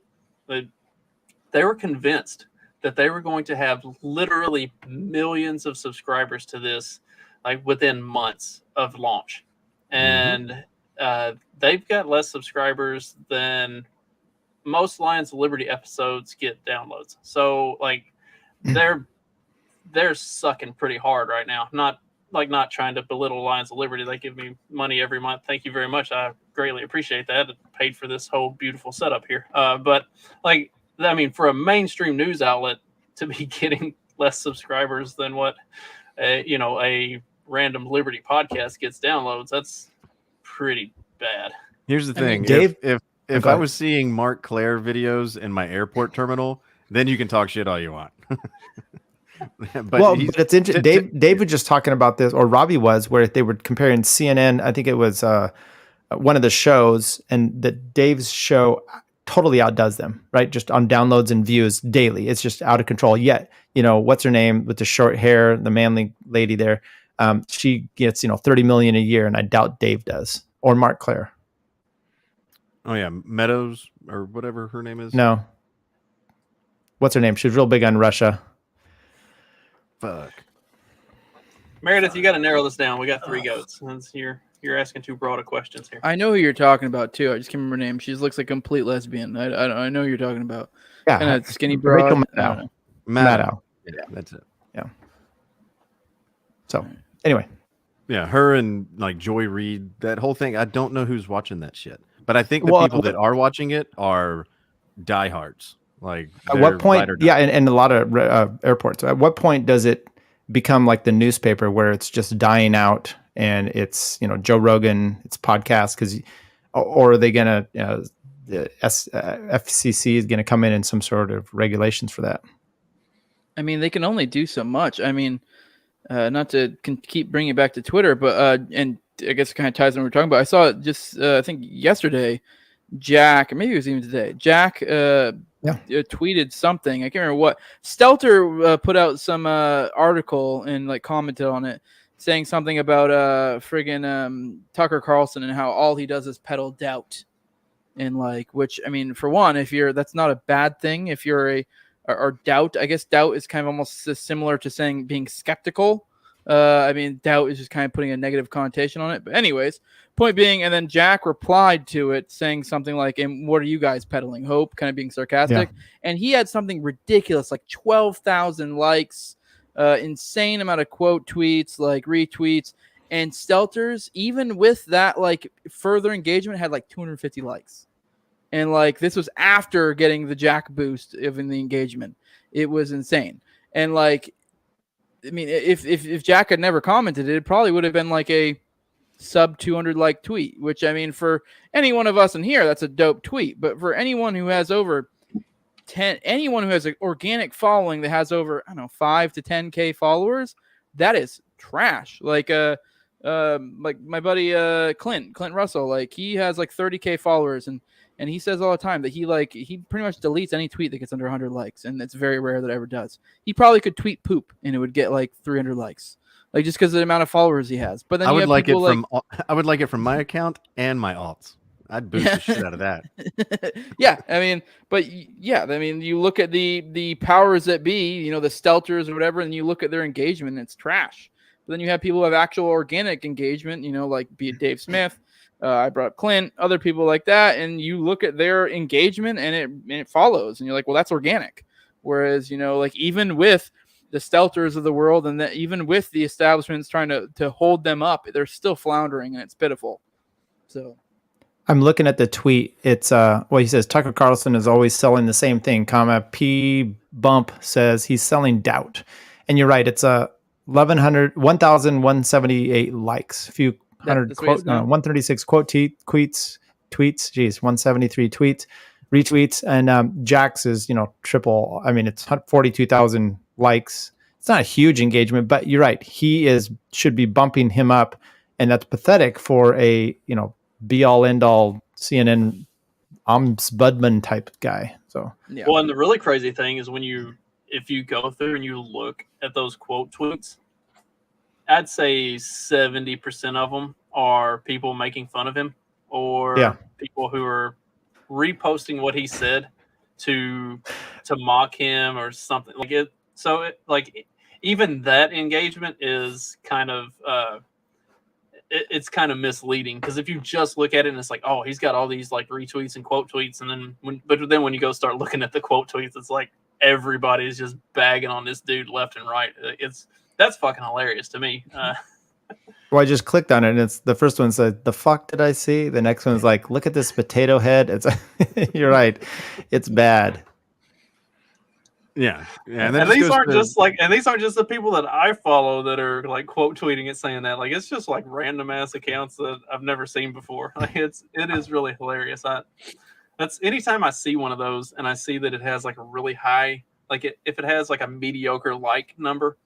they were convinced that they were going to have literally millions of subscribers to this, like within months of launch, and they've got less subscribers than most Lions of Liberty episodes get downloads. So like they're sucking pretty hard right now. Not trying to belittle Lions of Liberty. They give me money every month. Thank you very much. I greatly appreciate that. It paid for this whole beautiful setup here. But like, I mean, for a mainstream news outlet to be getting less subscribers than what a random Liberty podcast gets downloads, that's pretty bad. Here's the thing, Dave, if I was seeing Mark Claire videos in my airport terminal, then you can talk shit all you want. But it's interesting. Dave was just talking about this, or Robbie was, where they were comparing CNN. I think it was one of the shows, and that Dave's show totally outdoes them, right? Just on downloads and views daily. It's just out of control. Yet, what's her name with the short hair, the manly lady there? She gets, 30 million a year, and I doubt Dave does, or Mark Claire. Oh yeah, Meadows or whatever her name is. No. What's her name? She's real big on Russia. Fuck. Meredith, you got to narrow this down. We got 3 goats. You're asking too broad of questions here. I know who you're talking about too. I just can't remember her name. She looks like a complete lesbian. I know who you're talking about. Yeah, kind of skinny broad. Rachel Maddow. Yeah, that's it. Yeah. So anyway, yeah, her and like Joy Reid, that whole thing. I don't know who's watching that shit, but I think the people that are watching it are diehards. Like, at what point? Yeah, and a lot of airports. At what point does it become like the newspaper, where it's just dying out, and it's Joe Rogan, it's podcast, or are they gonna the FCC is gonna come in and some sort of regulations for that? I mean, they can only do so much. I mean, not to keep bringing it back to Twitter, but and I guess it kind of ties in what we're talking about. I saw it just I think yesterday. Jack, or maybe it was even today. Jack tweeted something. I can't remember what. Stelter put out some article and like commented on it, saying something about friggin' Tucker Carlson and how all he does is peddle doubt, and like, which I mean, for one, that's not a bad thing. If you're or doubt, I guess doubt is kind of almost similar to saying being skeptical. I mean, doubt is just kind of putting a negative connotation on it. But anyways, point being, and then Jack replied to it saying something like, and what are you guys peddling? Hope, kind of being sarcastic. Yeah. And he had something ridiculous, like 12,000 likes, insane amount of quote tweets, like retweets. And Stelter's, even with that, like further engagement, had like 250 likes. And like, this was after getting the Jack boost in the engagement. It was insane. And like, I mean, if Jack had never commented, it probably would have been like a sub 200 like tweet, which I mean, for any one of us in here, that's a dope tweet. But for anyone who has over anyone who has an organic following that has over, 5 to 10K followers, that is trash. Like my buddy Clint Russell, like he has like 30K followers, and And he says all the time that he pretty much deletes any tweet that gets under 100 likes, and it's very rare that it ever does. He probably could tweet poop and it would get like 300 likes, like just because of the amount of followers he has. But then I would like it from my account and my alts. I'd boost the shit out of that. Yeah, I mean, you look at the powers that be, the Stelters or whatever, and you look at their engagement, and it's trash. But then you have people who have actual organic engagement, like be it Dave Smith. I brought up Clint, other people like that, and you look at their engagement and it follows, and you're like, well, that's organic. Whereas, even with the Stelters of the world, and that even with the establishments trying to hold them up, they're still floundering, and it's pitiful. So I'm looking at the tweet. It's he says Tucker Carlson is always selling the same thing, P Bump says he's selling doubt. And you're right, it's 1,178 likes, a few hundred 136 tweets, geez, 173 tweets, retweets, and Jax is triple. I mean, it's 42,000 likes. It's not a huge engagement, but you're right. Should be bumping him up, and that's pathetic for a be all end all CNN ombudsman type guy. So yeah. Well, and the really crazy thing is if you go through and you look at those quote tweets, I'd say 70% of them are people making fun of him or people who are reposting what he said to mock him or something like it. So even that engagement is kind of it's kind of misleading, because if you just look at it and it's like, oh, he's got all these like retweets and quote tweets, and then when you go start looking at the quote tweets, it's like everybody's just bagging on this dude left and right. That's fucking hilarious to me. Well, I just clicked on it, and it's the first one said, "The fuck did I see?" The next one's like, "Look at this potato head." It's you're right, it's bad. Yeah. And these aren't just the people that I follow that are like quote tweeting it saying that. Like, it's just like random ass accounts that I've never seen before. Like, it is really hilarious. That's anytime I see one of those and I see that it has like a really high, if it has like a mediocre like number,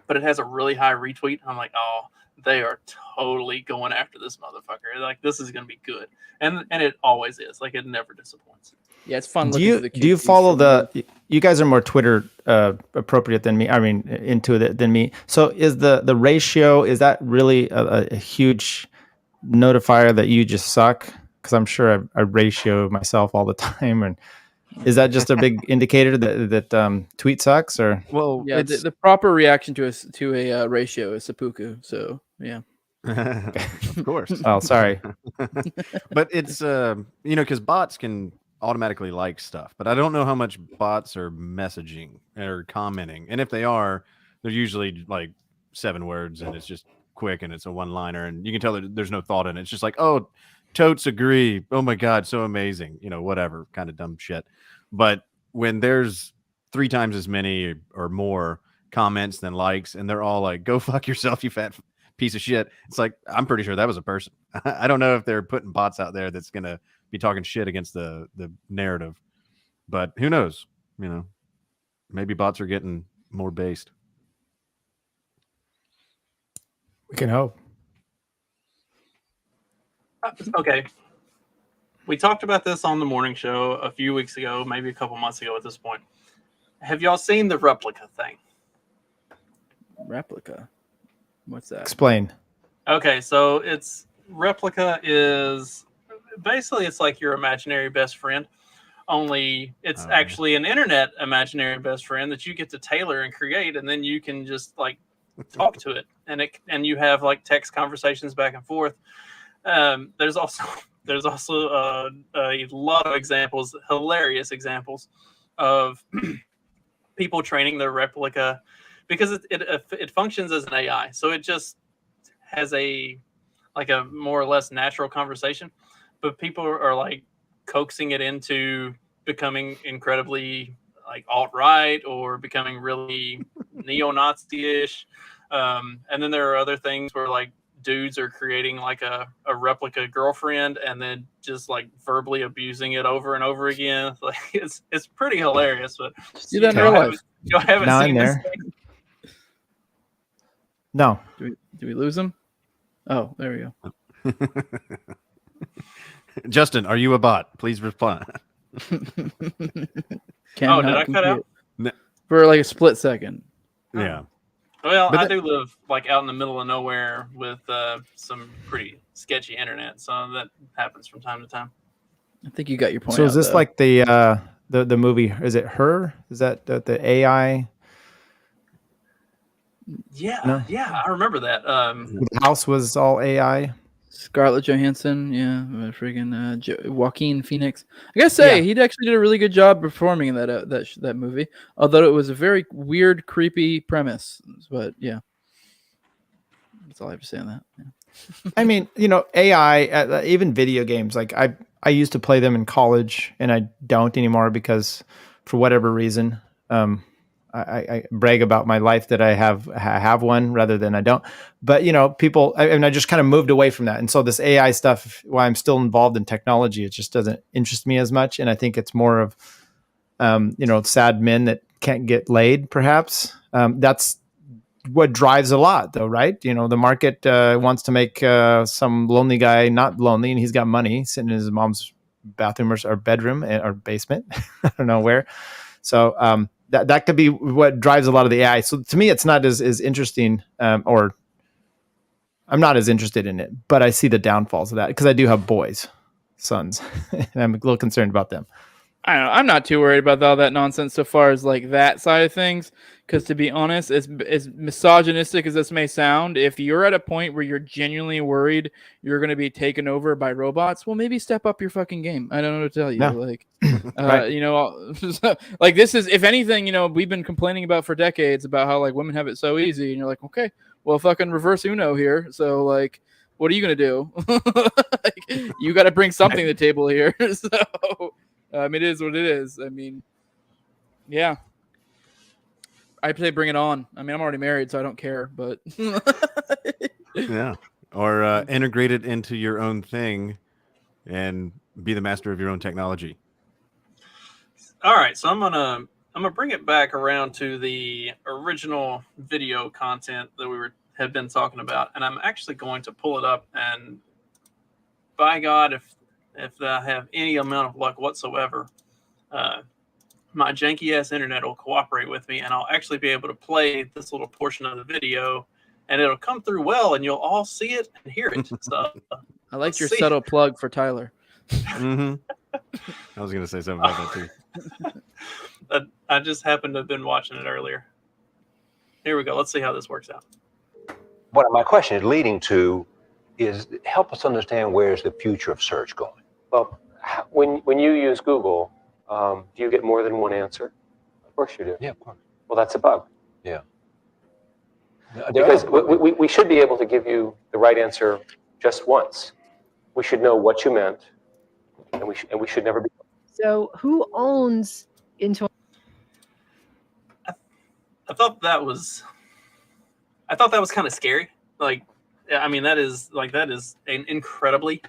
but it has a really high retweet, I'm like, oh, they are totally going after this motherfucker. Like, this is going to be good. And it always is. Like, it never disappoints. Yeah, it's fun. Do you follow you guys are more Twitter appropriate than me. I mean, into it than me. So is the ratio, is that really a huge notifier that you just suck? Because I'm sure I ratio myself all the time. And is that just a big indicator that tweet sucks? Or well, yeah, the proper reaction to a ratio is seppuku. So yeah. Of course. Oh, sorry. But it's because bots can automatically like stuff, but I don't know how much bots are messaging or commenting, and if they are, they're usually like 7 words, and it's just quick, and it's a one-liner, and you can tell that there's no thought in it. It's just like, oh, totes agree, oh my god, so amazing, whatever kind of dumb shit. But when there's 3 times as many or more comments than likes, and they're all like, go fuck yourself, you fat piece of shit, it's like, I'm pretty sure that was a person. I don't know if they're putting bots out there that's gonna be talking shit against the narrative, but who knows? Maybe bots are getting more based. We can hope. Okay, we talked about this on the morning show a few weeks ago, maybe a couple months ago at this point. Have y'all seen the replica thing? Replica? What's that? Explain. Okay, so replica is basically, it's like your imaginary best friend, only it's actually an internet imaginary best friend that you get to tailor and create, and then you can just like talk to it, and you have like text conversations back and forth. There's also a lot of examples, hilarious examples of people training their replica, because it functions as an AI, so it just has a more or less natural conversation. But people are like coaxing it into becoming incredibly like alt-right or becoming really neo-Nazi-ish. And then there are other things where like dudes are creating like a replica girlfriend and then just like verbally abusing it over and over again. Like it's pretty hilarious. But do that in real life. You haven't now seen this thing? No. Do we lose him? Oh, there we go. Justin, are you a bot? Please respond. Did I cut out? For like a split second. Yeah. Well, I do live like out in the middle of nowhere with some pretty sketchy internet, so that happens from time to time. I think you got your point. So is this like the movie? Is it Her? Is that the AI? Yeah, yeah, I remember that. The house was all AI. Scarlett Johansson, friggin' Joaquin Phoenix. I gotta say, he actually did a really good job performing in that movie. Although it was a very weird, creepy premise, but yeah, that's all I have to say on that. Yeah. I mean, AI, even video games. Like I used to play them in college, and I don't anymore because, for whatever reason, I brag about my life that I have one rather than I don't. But people, I just kind of moved away from that. And so this AI stuff, while I'm still involved in technology, it just doesn't interest me as much. And I think it's more of, sad men that can't get laid. Perhaps that's what drives a lot, though, right? The market wants to make some lonely guy not lonely, and he's got money sitting in his mom's bathroom or bedroom or basement. I don't know where. So that could be what drives a lot of the AI. So to me, it's not as interesting, or I'm not as interested in it, but I see the downfalls of that because I do have sons, and I'm a little concerned about them. I don't know. I'm not too worried about all that nonsense so far as like that side of things. Because to be honest, as misogynistic as this may sound, if you're at a point where you're genuinely worried you're going to be taken over by robots, well, maybe step up your fucking game. I don't know what to tell you. No. Like, Right. like this is, if anything, we've been complaining about for decades about how like women have it so easy, and you're like, okay, well, fucking reverse Uno here. So like, what are you going to do? Like, you got to bring something to the table here. So. It is what it is. I mean, yeah. I'd say bring it on. I mean, I'm already married, so I don't care. But yeah, or integrate it into your own thing, and be the master of your own technology. All right, so I'm gonna bring it back around to the original video content that we have been talking about, and I'm actually going to pull it up. And by God, if I have any amount of luck whatsoever, my janky ass internet will cooperate with me, and I'll actually be able to play this little portion of the video, and it'll come through well, and you'll all see it and hear it. So I like your subtle plug for Tyler. Mm-hmm. I was going to say something about that too. I just happened to have been watching it earlier. Here we go. Let's see how this works out. What my question is leading to is help us understand where is the future of search going. Well, when you use Google, do you get more than one answer? Of course you do. Yeah, of course. Well, that's a bug. Yeah. Because we should be able to give you the right answer just once. We should know what you meant, and we should never be. So who owns into? I thought that was kind of scary. Like, I mean, that is an incredibly,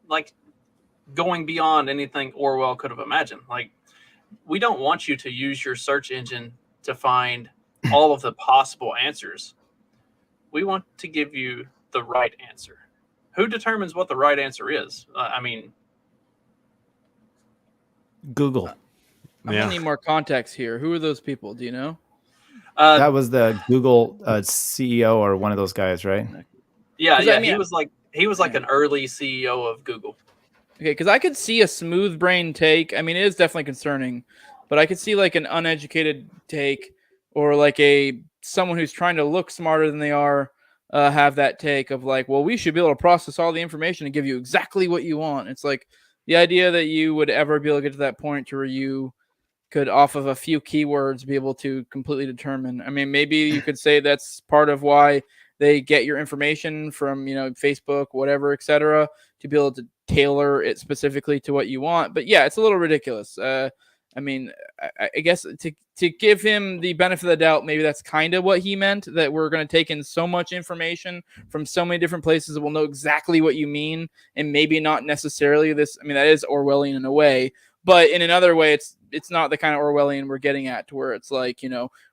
like, going beyond anything Orwell could have imagined. Like, we don't want you to use your search engine to find all of the possible answers. We want to give you the right answer. Who determines what the right answer is? I mean, Google. I'm gonna need more context here. Who are those people? Do you know? That was the Google CEO or one of those guys, right? Yeah. I mean, he was like an early CEO of Google. Okay, because I could see a smooth brain take. I mean, it is definitely concerning, but I could see like an uneducated take, or like someone who's trying to look smarter than they are have that take of like, well, we should be able to process all the information and give you exactly what you want. It's like the idea that you would ever be able to get to that point to where you could, off of a few keywords, be able to completely determine. I mean, maybe you could say that's part of why they get your information from, Facebook, whatever, etc., to be able to tailor it specifically to what you want. But yeah, it's a little ridiculous. I mean, I guess to give him the benefit of the doubt, maybe that's kind of what he meant, that we're going to take in so much information from so many different places that we'll know exactly what you mean, and maybe not necessarily this. I mean, that is Orwellian in a way, but in another way, it's not the kind of Orwellian we're getting at, to where it's like,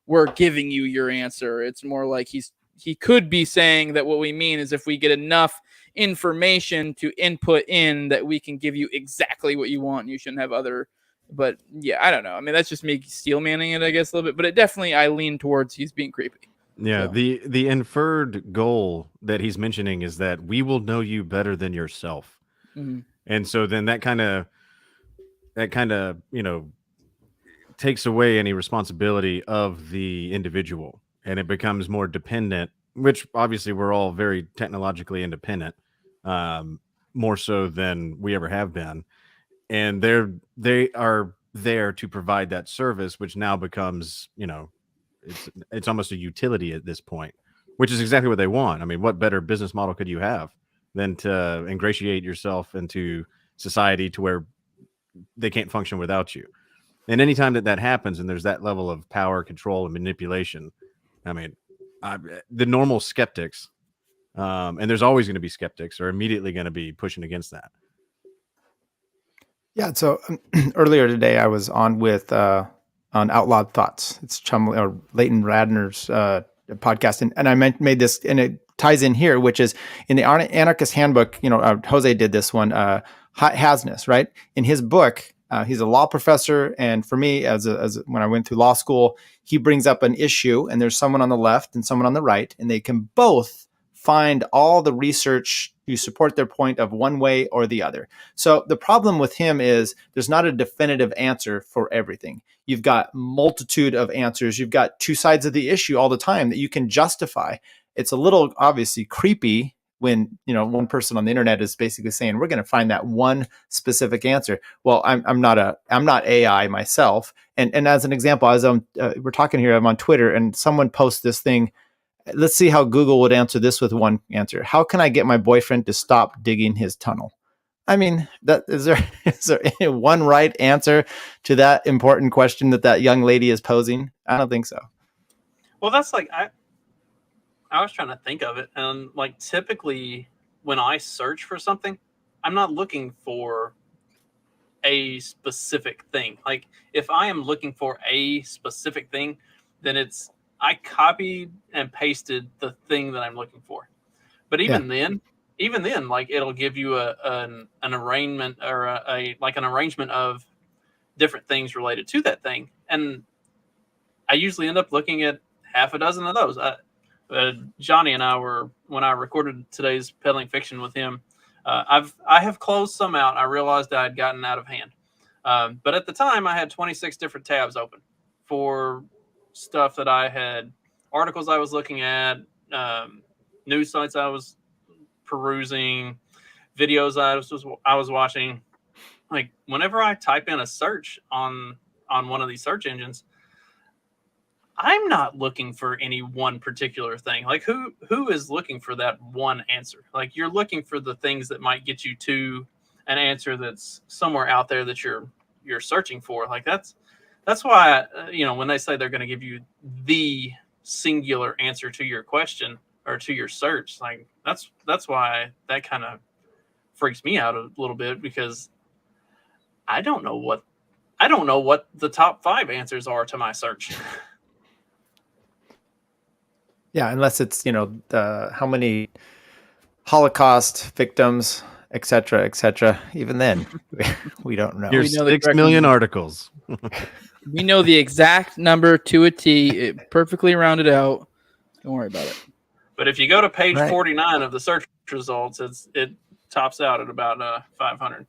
we're giving you your answer. It's more like he could be saying that what we mean is if we get enough information to input in that we can give you exactly what you want. And you shouldn't have other. But yeah, I don't know. I mean, that's just me steel manning it, I guess, a little bit. But it definitely, I lean towards he's being creepy. Yeah, So. the inferred goal that he's mentioning is that we will know you better than yourself. Mm-hmm. And so then that kind of takes away any responsibility of the individual, and it becomes more dependent, which obviously we're all very technologically independent, more so than we ever have been. And they are there to provide that service, which now becomes, it's almost a utility at this point, which is exactly what they want. I mean, what better business model could you have than to ingratiate yourself into society to where they can't function without you? And anytime that happens and there's that level of power, control, and manipulation, I mean, the normal skeptics, and there's always going to be skeptics, are immediately going to be pushing against that. Yeah. So earlier today, I was on with on Outlawed Thoughts. It's Chumley or Leighton Radner's podcast, and I made this, and it ties in here, which is in the Anarchist Handbook. Jose did this one. Hasness, right? In his book, he's a law professor, and for me, as when I went through law school, he brings up an issue, and there's someone on the left and someone on the right, and they can both find all the research to support their point of one way or the other. So the problem with him is there's not a definitive answer for everything. You've got multitude of answers. You've got two sides of the issue all the time that you can justify. It's a little obviously creepy when one person on the internet is basically saying we're going to find that one specific answer. Well, I'm not AI myself, and as an example, as we're talking here, I'm on Twitter, and someone posts this thing. Let's see how Google would answer this with one answer. How can I get my boyfriend to stop digging his tunnel? I mean, is there any one right answer to that important question that young lady is posing? I don't think so. Well, that's like I was trying to think of it, and like typically when I search for something, I'm not looking for a specific thing. Like if I am looking for a specific thing, then I copied and pasted the thing that I'm looking for. But even then, like it'll give you an arrangement or an arrangement of different things related to that thing, and I usually end up looking at half a dozen of those. Johnny and I when I recorded today's Peddling Fiction with him, I have closed some out. I realized I had gotten out of hand. But at the time, I had 26 different tabs open for stuff that I had, articles I was looking at, news sites I was perusing, videos I was watching. Like whenever I type in a search on one of these search engines, I'm not looking for any one particular thing. Like who is looking for that one answer? Like you're looking for the things that might get you to an answer that's somewhere out there that you're searching for. Like that's why when they say they're going to give you the singular answer to your question or to your search, like that's why that kind of freaks me out a little bit, because I don't know what the top 5 answers are to my search. Yeah, unless it's how many Holocaust victims, et cetera. Even then, we don't know. Here's 6 million articles. We know the exact number to a T, it perfectly rounded out. Don't worry about it. But if you go to page 49 of the search results, it tops out at about 500.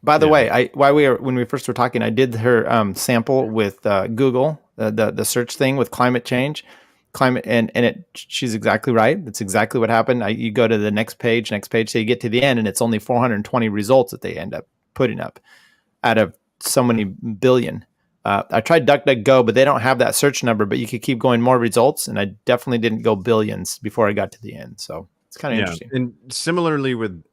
By the way, when we first were talking, I did her sample with Google, the search thing with climate change. And she's exactly right. That's exactly what happened. You go to the next page, so you get to the end, and it's only 420 results that they end up putting up out of so many billion. I tried DuckDuckGo, but they don't have that search number, but you could keep going more results, and I definitely didn't go billions before I got to the end. So it's kind of interesting. And similarly with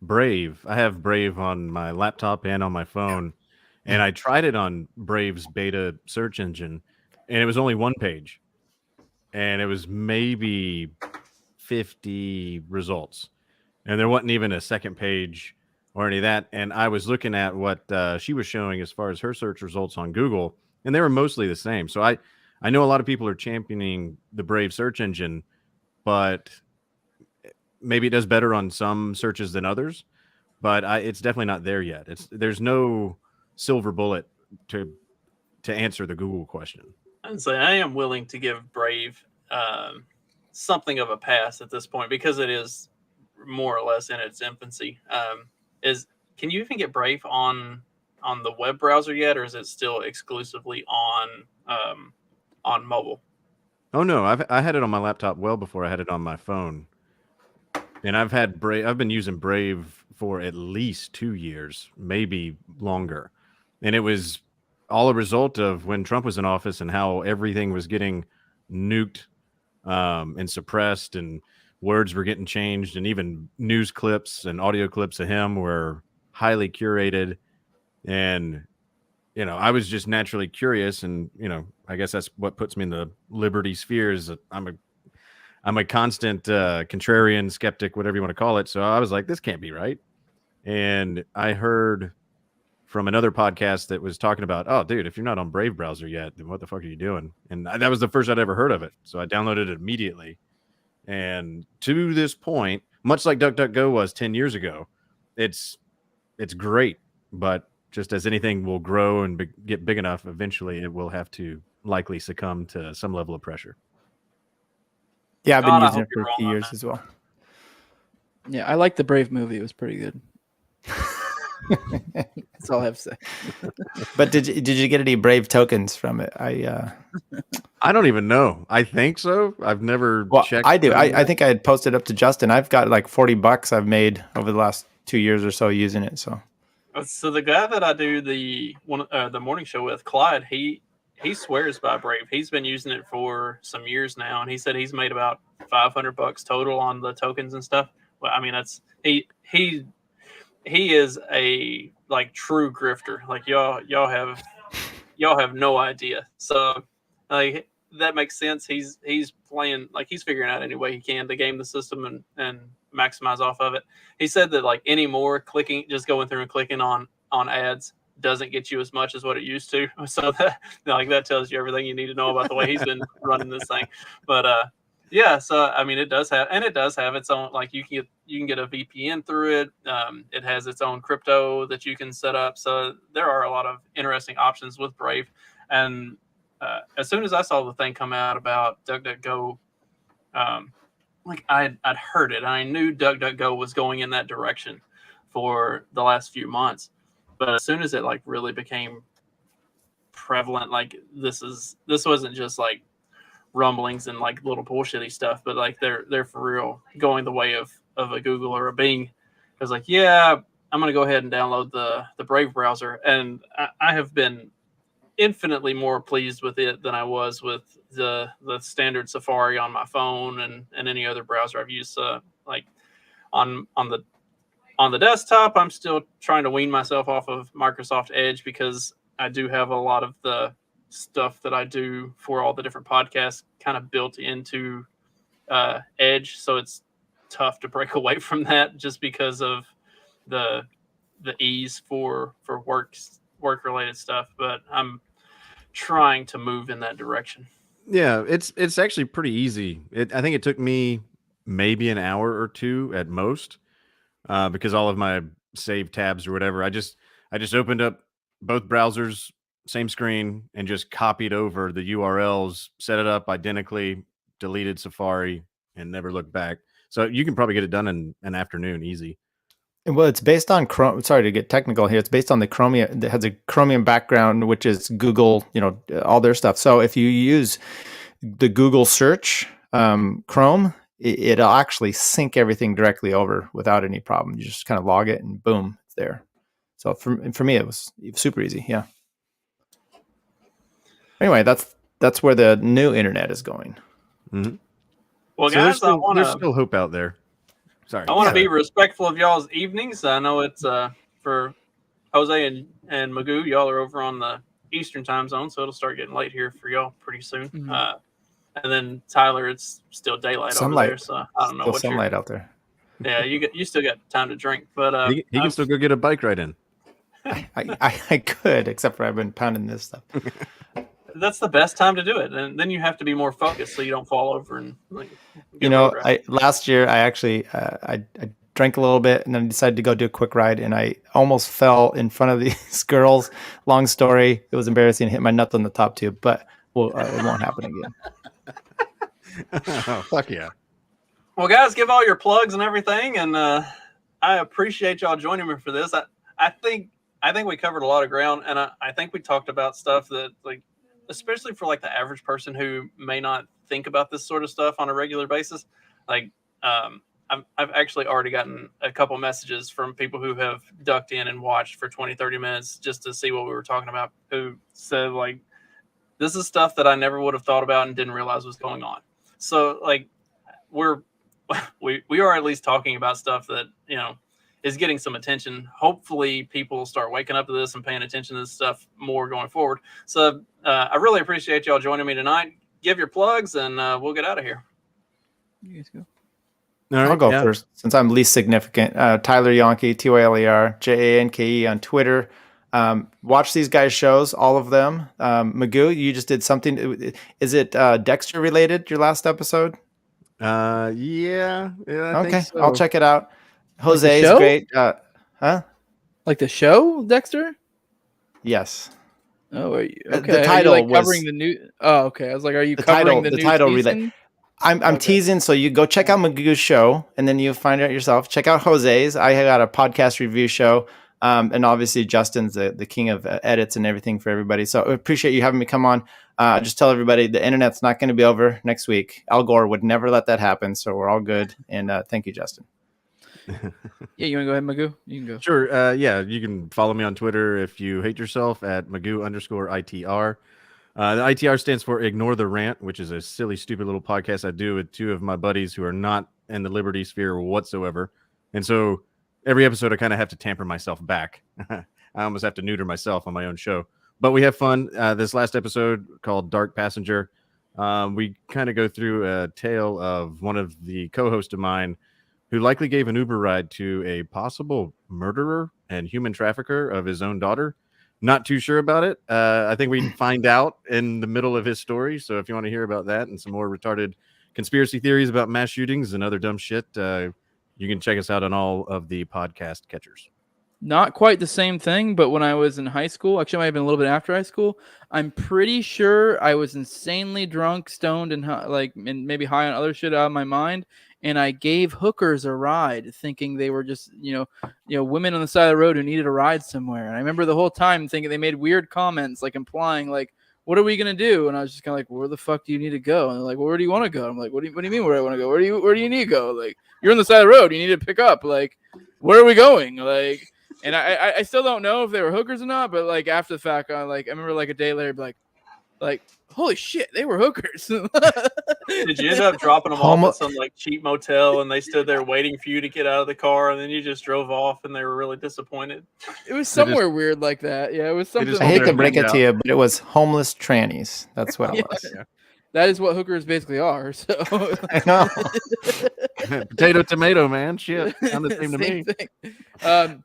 Brave, I have Brave on my laptop and on my phone, and I tried it on Brave's beta search engine, and it was only one page. And it was maybe 50 results. And there wasn't even a second page or any of that. And I was looking at what she was showing as far as her search results on Google, and they were mostly the same. So I know a lot of people are championing the Brave search engine, but maybe it does better on some searches than others, but it's definitely not there yet. There's no silver bullet to answer the Google question. I'd say I am willing to give Brave something of a pass at this point because it is more or less in its infancy. Can you even get Brave on the web browser yet, or is it still exclusively on mobile? Oh no, I had it on my laptop well before I had it on my phone, and I've been using Brave for at least 2 years, maybe longer, and it was all a result of when Trump was in office and how everything was getting nuked and suppressed, and words were getting changed, and even news clips and audio clips of him were highly curated. And I was just naturally curious, and I guess that's what puts me in the liberty sphere. Is that I'm a constant contrarian, skeptic, whatever you want to call it. So I was like, this can't be right. And I heard from another podcast that was talking about, oh, dude, if you're not on Brave browser yet, then what the fuck are you doing? And that was the first I'd ever heard of it. So I downloaded it immediately. And to this point, much like DuckDuckGo was 10 years ago, it's great. But just as anything will grow and get big enough, eventually it will have to likely succumb to some level of pressure. Yeah, I've been using it for a few years as well. Yeah, I like the Brave movie. It was pretty good. That's all I have to say. But did you get any Brave tokens from it? I don't even know. I think so. I've never checked. I do. I think I had posted up to Justin. I've got like $40 I've made over the last 2 years or so using it. So the guy that I do the morning show with, Clyde, he swears by Brave. He's been using it for some years now, and he said he's made about $500 total on the tokens and stuff. Well, I mean, that's he is a like true grifter. Like y'all have no idea. So like that makes sense. He's playing, like he's figuring out any way he can to game the system and maximize off of it. He said that like anymore just going through and clicking on ads doesn't get you as much as what it used to. So that tells you everything you need to know about the way he's been running this thing. But yeah, so I mean it does have its own, like you can get a VPN through it. It has its own crypto that you can set up. So there are a lot of interesting options with Brave. And as soon as I saw the thing come out about DuckDuckGo, like I'd heard it. I knew DuckDuckGo was going in that direction for the last few months. But as soon as it like really became prevalent, like this wasn't just like rumblings and like little bullshitty stuff, but like they're for real going the way of a Google or a Bing. I was like, yeah, I'm gonna go ahead and download the Brave browser, and I have been infinitely more pleased with it than I was with the standard Safari on my phone and any other browser I've used. Like on the desktop, I'm still trying to wean myself off of Microsoft Edge because I do have a lot of the stuff that I do for all the different podcasts kind of built into Edge. So it's tough to break away from that just because of the ease for work related stuff. But I'm trying to move in that direction. Yeah, it's actually pretty easy. I think it took me maybe an hour or two at most. Because all of my saved tabs or whatever, I just opened up both browsers, same screen, and just copied over the URLs, set it up identically, deleted Safari, and never looked back. So you can probably get it done in an afternoon, easy. Well, it's based on Chrome. Sorry to get technical here. It's based on the Chromium. It has a Chromium background, which is Google, all their stuff. So if you use the Google search, Chrome, it'll actually sync everything directly over without any problem. You just kind of log it and boom, it's there. So for me, it was super easy. Yeah. Anyway, that's where the new internet is going. Mm-hmm. Well, so guys, there's still hope out there. Sorry. I want to be respectful of y'all's evenings. I know it's for Jose and Magoo. Y'all are over on the Eastern time zone, so it'll start getting late here for y'all pretty soon. Mm-hmm. And then Tyler, it's still daylight sunlight. Over there, so I don't know what sunlight out there. Yeah, you still got time to drink, but he can still go get a bike ride in. I could, except for I've been pounding this stuff. That's the best time to do it, and then you have to be more focused so you don't fall over and like You know, last year I actually I drank a little bit and then decided to go do a quick ride, and I almost fell in front of these girls. Long story. It was embarrassing. Hit my nuts on the top tube, but it won't happen again. Oh, fuck yeah. Well, guys, give all your plugs and everything, and I appreciate y'all joining me for this. I think we covered a lot of ground, and I think we talked about stuff that, like, especially for like the average person who may not think about this sort of stuff on a regular basis. Like, I've actually already gotten a couple messages from people who have ducked in and watched for 20, 30 minutes just to see what we were talking about, who said, like, this is stuff that I never would have thought about and didn't realize was going on. So, like, we are at least talking about stuff that, you know, is getting some attention. Hopefully people start waking up to this and paying attention to this stuff more going forward. So I really appreciate y'all joining me tonight. Give your plugs and we'll get out of here. You guys go. All right, I'll go first since I'm least significant. Tyler Yonke, Tyler Janke on Twitter. Watch these guys' shows, all of them. Magoo, you just did something. Is it Dexter related, your last episode? Yeah, I okay, think so. I'll check it out. Jose Like is great. Huh? Like the show, Dexter? Yes. Oh, are you The okay? title are you, like, was covering the new. Oh, okay. I was like, are you the covering title. the The new title season? I'm teasing, so you go check out Magoo's show, and then you'll find out yourself. Check out Jose's. I got a podcast review show, and obviously Justin's the king of edits and everything for everybody. So I appreciate you having me come on. Just tell everybody the internet's not going to be over next week. Al Gore would never let that happen, so we're all good. And thank you, Justin. Yeah, you want to go ahead, Magoo? You can go. Sure. Yeah, you can follow me on Twitter if you hate yourself at Magoo_ITR. The ITR stands for Ignore the Rant, which is a silly, stupid little podcast I do with two of my buddies who are not in the liberty sphere whatsoever. And so every episode I kind of have to tamper myself back. I almost have to neuter myself on my own show. But we have fun. This last episode called Dark Passenger, we kind of go through a tale of one of the co-hosts of mine who likely gave an Uber ride to a possible murderer and human trafficker of his own daughter. Not too sure about it. I think we find out in the middle of his story. So if you want to hear about that and some more retarded conspiracy theories about mass shootings and other dumb shit, you can check us out on all of the podcast catchers. Not quite the same thing, but when I was in high school, actually, it might have been a little bit after high school. I'm pretty sure I was insanely drunk, stoned, and and maybe high on other shit out of my mind. And I gave hookers a ride, thinking they were just, women on the side of the road who needed a ride somewhere. And I remember the whole time thinking they made weird comments, like implying, like, "What are we gonna do?" And I was just kind of like, "Where the fuck do you need to go?" And they're like, well, "Where do you want to go?" I'm like, "What do you mean where I want to go? Where do you need to go? Like, you're on the side of the road, you need to pick up. Like, where are we going? Like." And I still don't know if they were hookers or not, but like after the fact, I remember like a day later, be like, holy shit, they were hookers. Did you end up dropping them off at some like cheap motel and they stood there waiting for you to get out of the car and then you just drove off and they were really disappointed? It was somewhere weird like that. Yeah, it was something. I hate to break it to you, but it was homeless trannies. That's what it was. Yeah. That is what hookers basically are. So I know. Potato, tomato, man. Shit. Sound the same to me. Thing.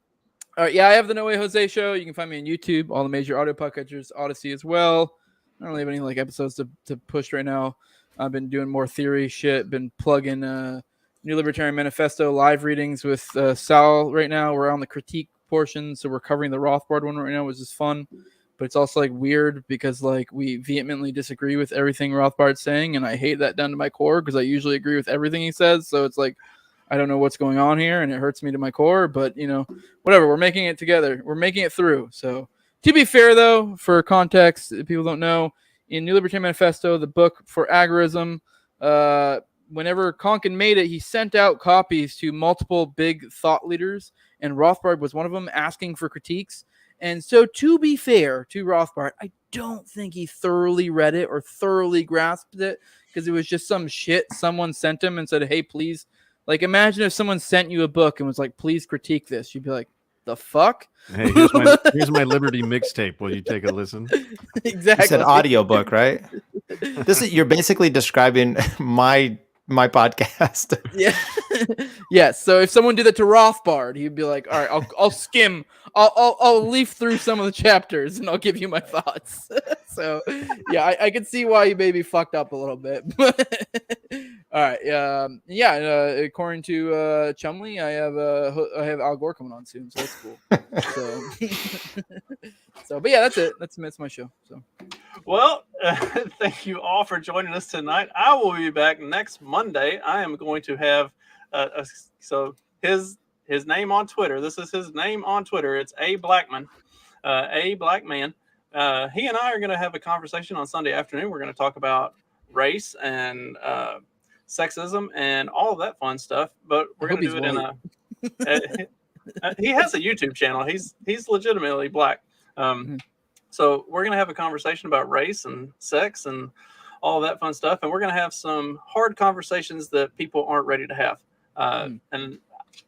All right, yeah, I have the No Way Jose show. You can find me on YouTube, all the major audio podcatchers, Odyssey as well. I don't really have any like episodes to push right now. I've been doing more theory shit. Been plugging New Libertarian Manifesto live readings with Sal right now. We're on the critique portion, so we're covering the Rothbard one right now, which is fun. But it's also like weird because like we vehemently disagree with everything Rothbard's saying, and I hate that down to my core because I usually agree with everything he says. So it's like I don't know what's going on here, and it hurts me to my core. But whatever. We're making it together. We're making it through. So. To be fair, though, for context, if people don't know, in New Libertarian Manifesto, the book for agorism, whenever Konkin made it, he sent out copies to multiple big thought leaders, and Rothbard was one of them, asking for critiques. And so, to be fair to Rothbard, I don't think he thoroughly read it or thoroughly grasped it, because it was just some shit someone sent him and said, hey, please. Like, imagine if someone sent you a book and was like, please critique this. You'd be like, the fuck? Hey, here's my Liberty mixtape. Will you take a listen? Exactly. It's an audiobook, right? You're basically describing my podcast. Yeah. Yes. So if someone did that to Rothbard, he'd be like, all right, I'll skim. I'll leaf through some of the chapters and I'll give you my thoughts. So yeah, I can see why you maybe fucked up a little bit. All right. Yeah. According to Chumley, I have Al Gore coming on soon, so that's cool. But yeah, that's it. That's my show. So. Well, thank you all for joining us tonight. I will be back next Monday. I am going to have so his name on Twitter. This is his name on Twitter. It's A Blackman, A Black Man. He and I are going to have a conversation on Sunday afternoon. We're going to talk about race and sexism and all of that fun stuff. But we're going to do it in a. He has a YouTube channel. He's legitimately black. So we're going to have a conversation about race and sex and all of that fun stuff. And we're going to have some hard conversations that people aren't ready to have. And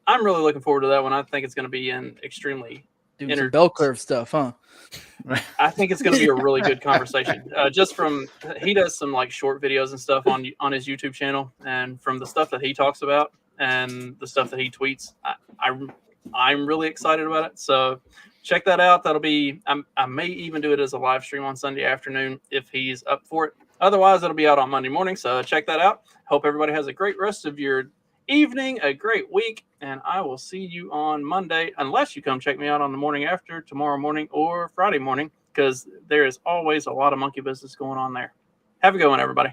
I'm really looking forward to that one. I think it's going to be an extremely some bell curve stuff, huh? I think it's going to be a really good conversation. Just from he does some like short videos and stuff on his YouTube channel, and from the stuff that he talks about and the stuff that he tweets, I'm really excited about it. So check that out. That'll be I may even do it as a live stream on Sunday afternoon if he's up for it. Otherwise, it'll be out on Monday morning. So check that out. Hope everybody has a great rest of your evening, a great week, and I will see you on Monday, unless you come check me out on the morning after, tomorrow morning or Friday morning, because there is always a lot of monkey business going on there. Have a good one, everybody.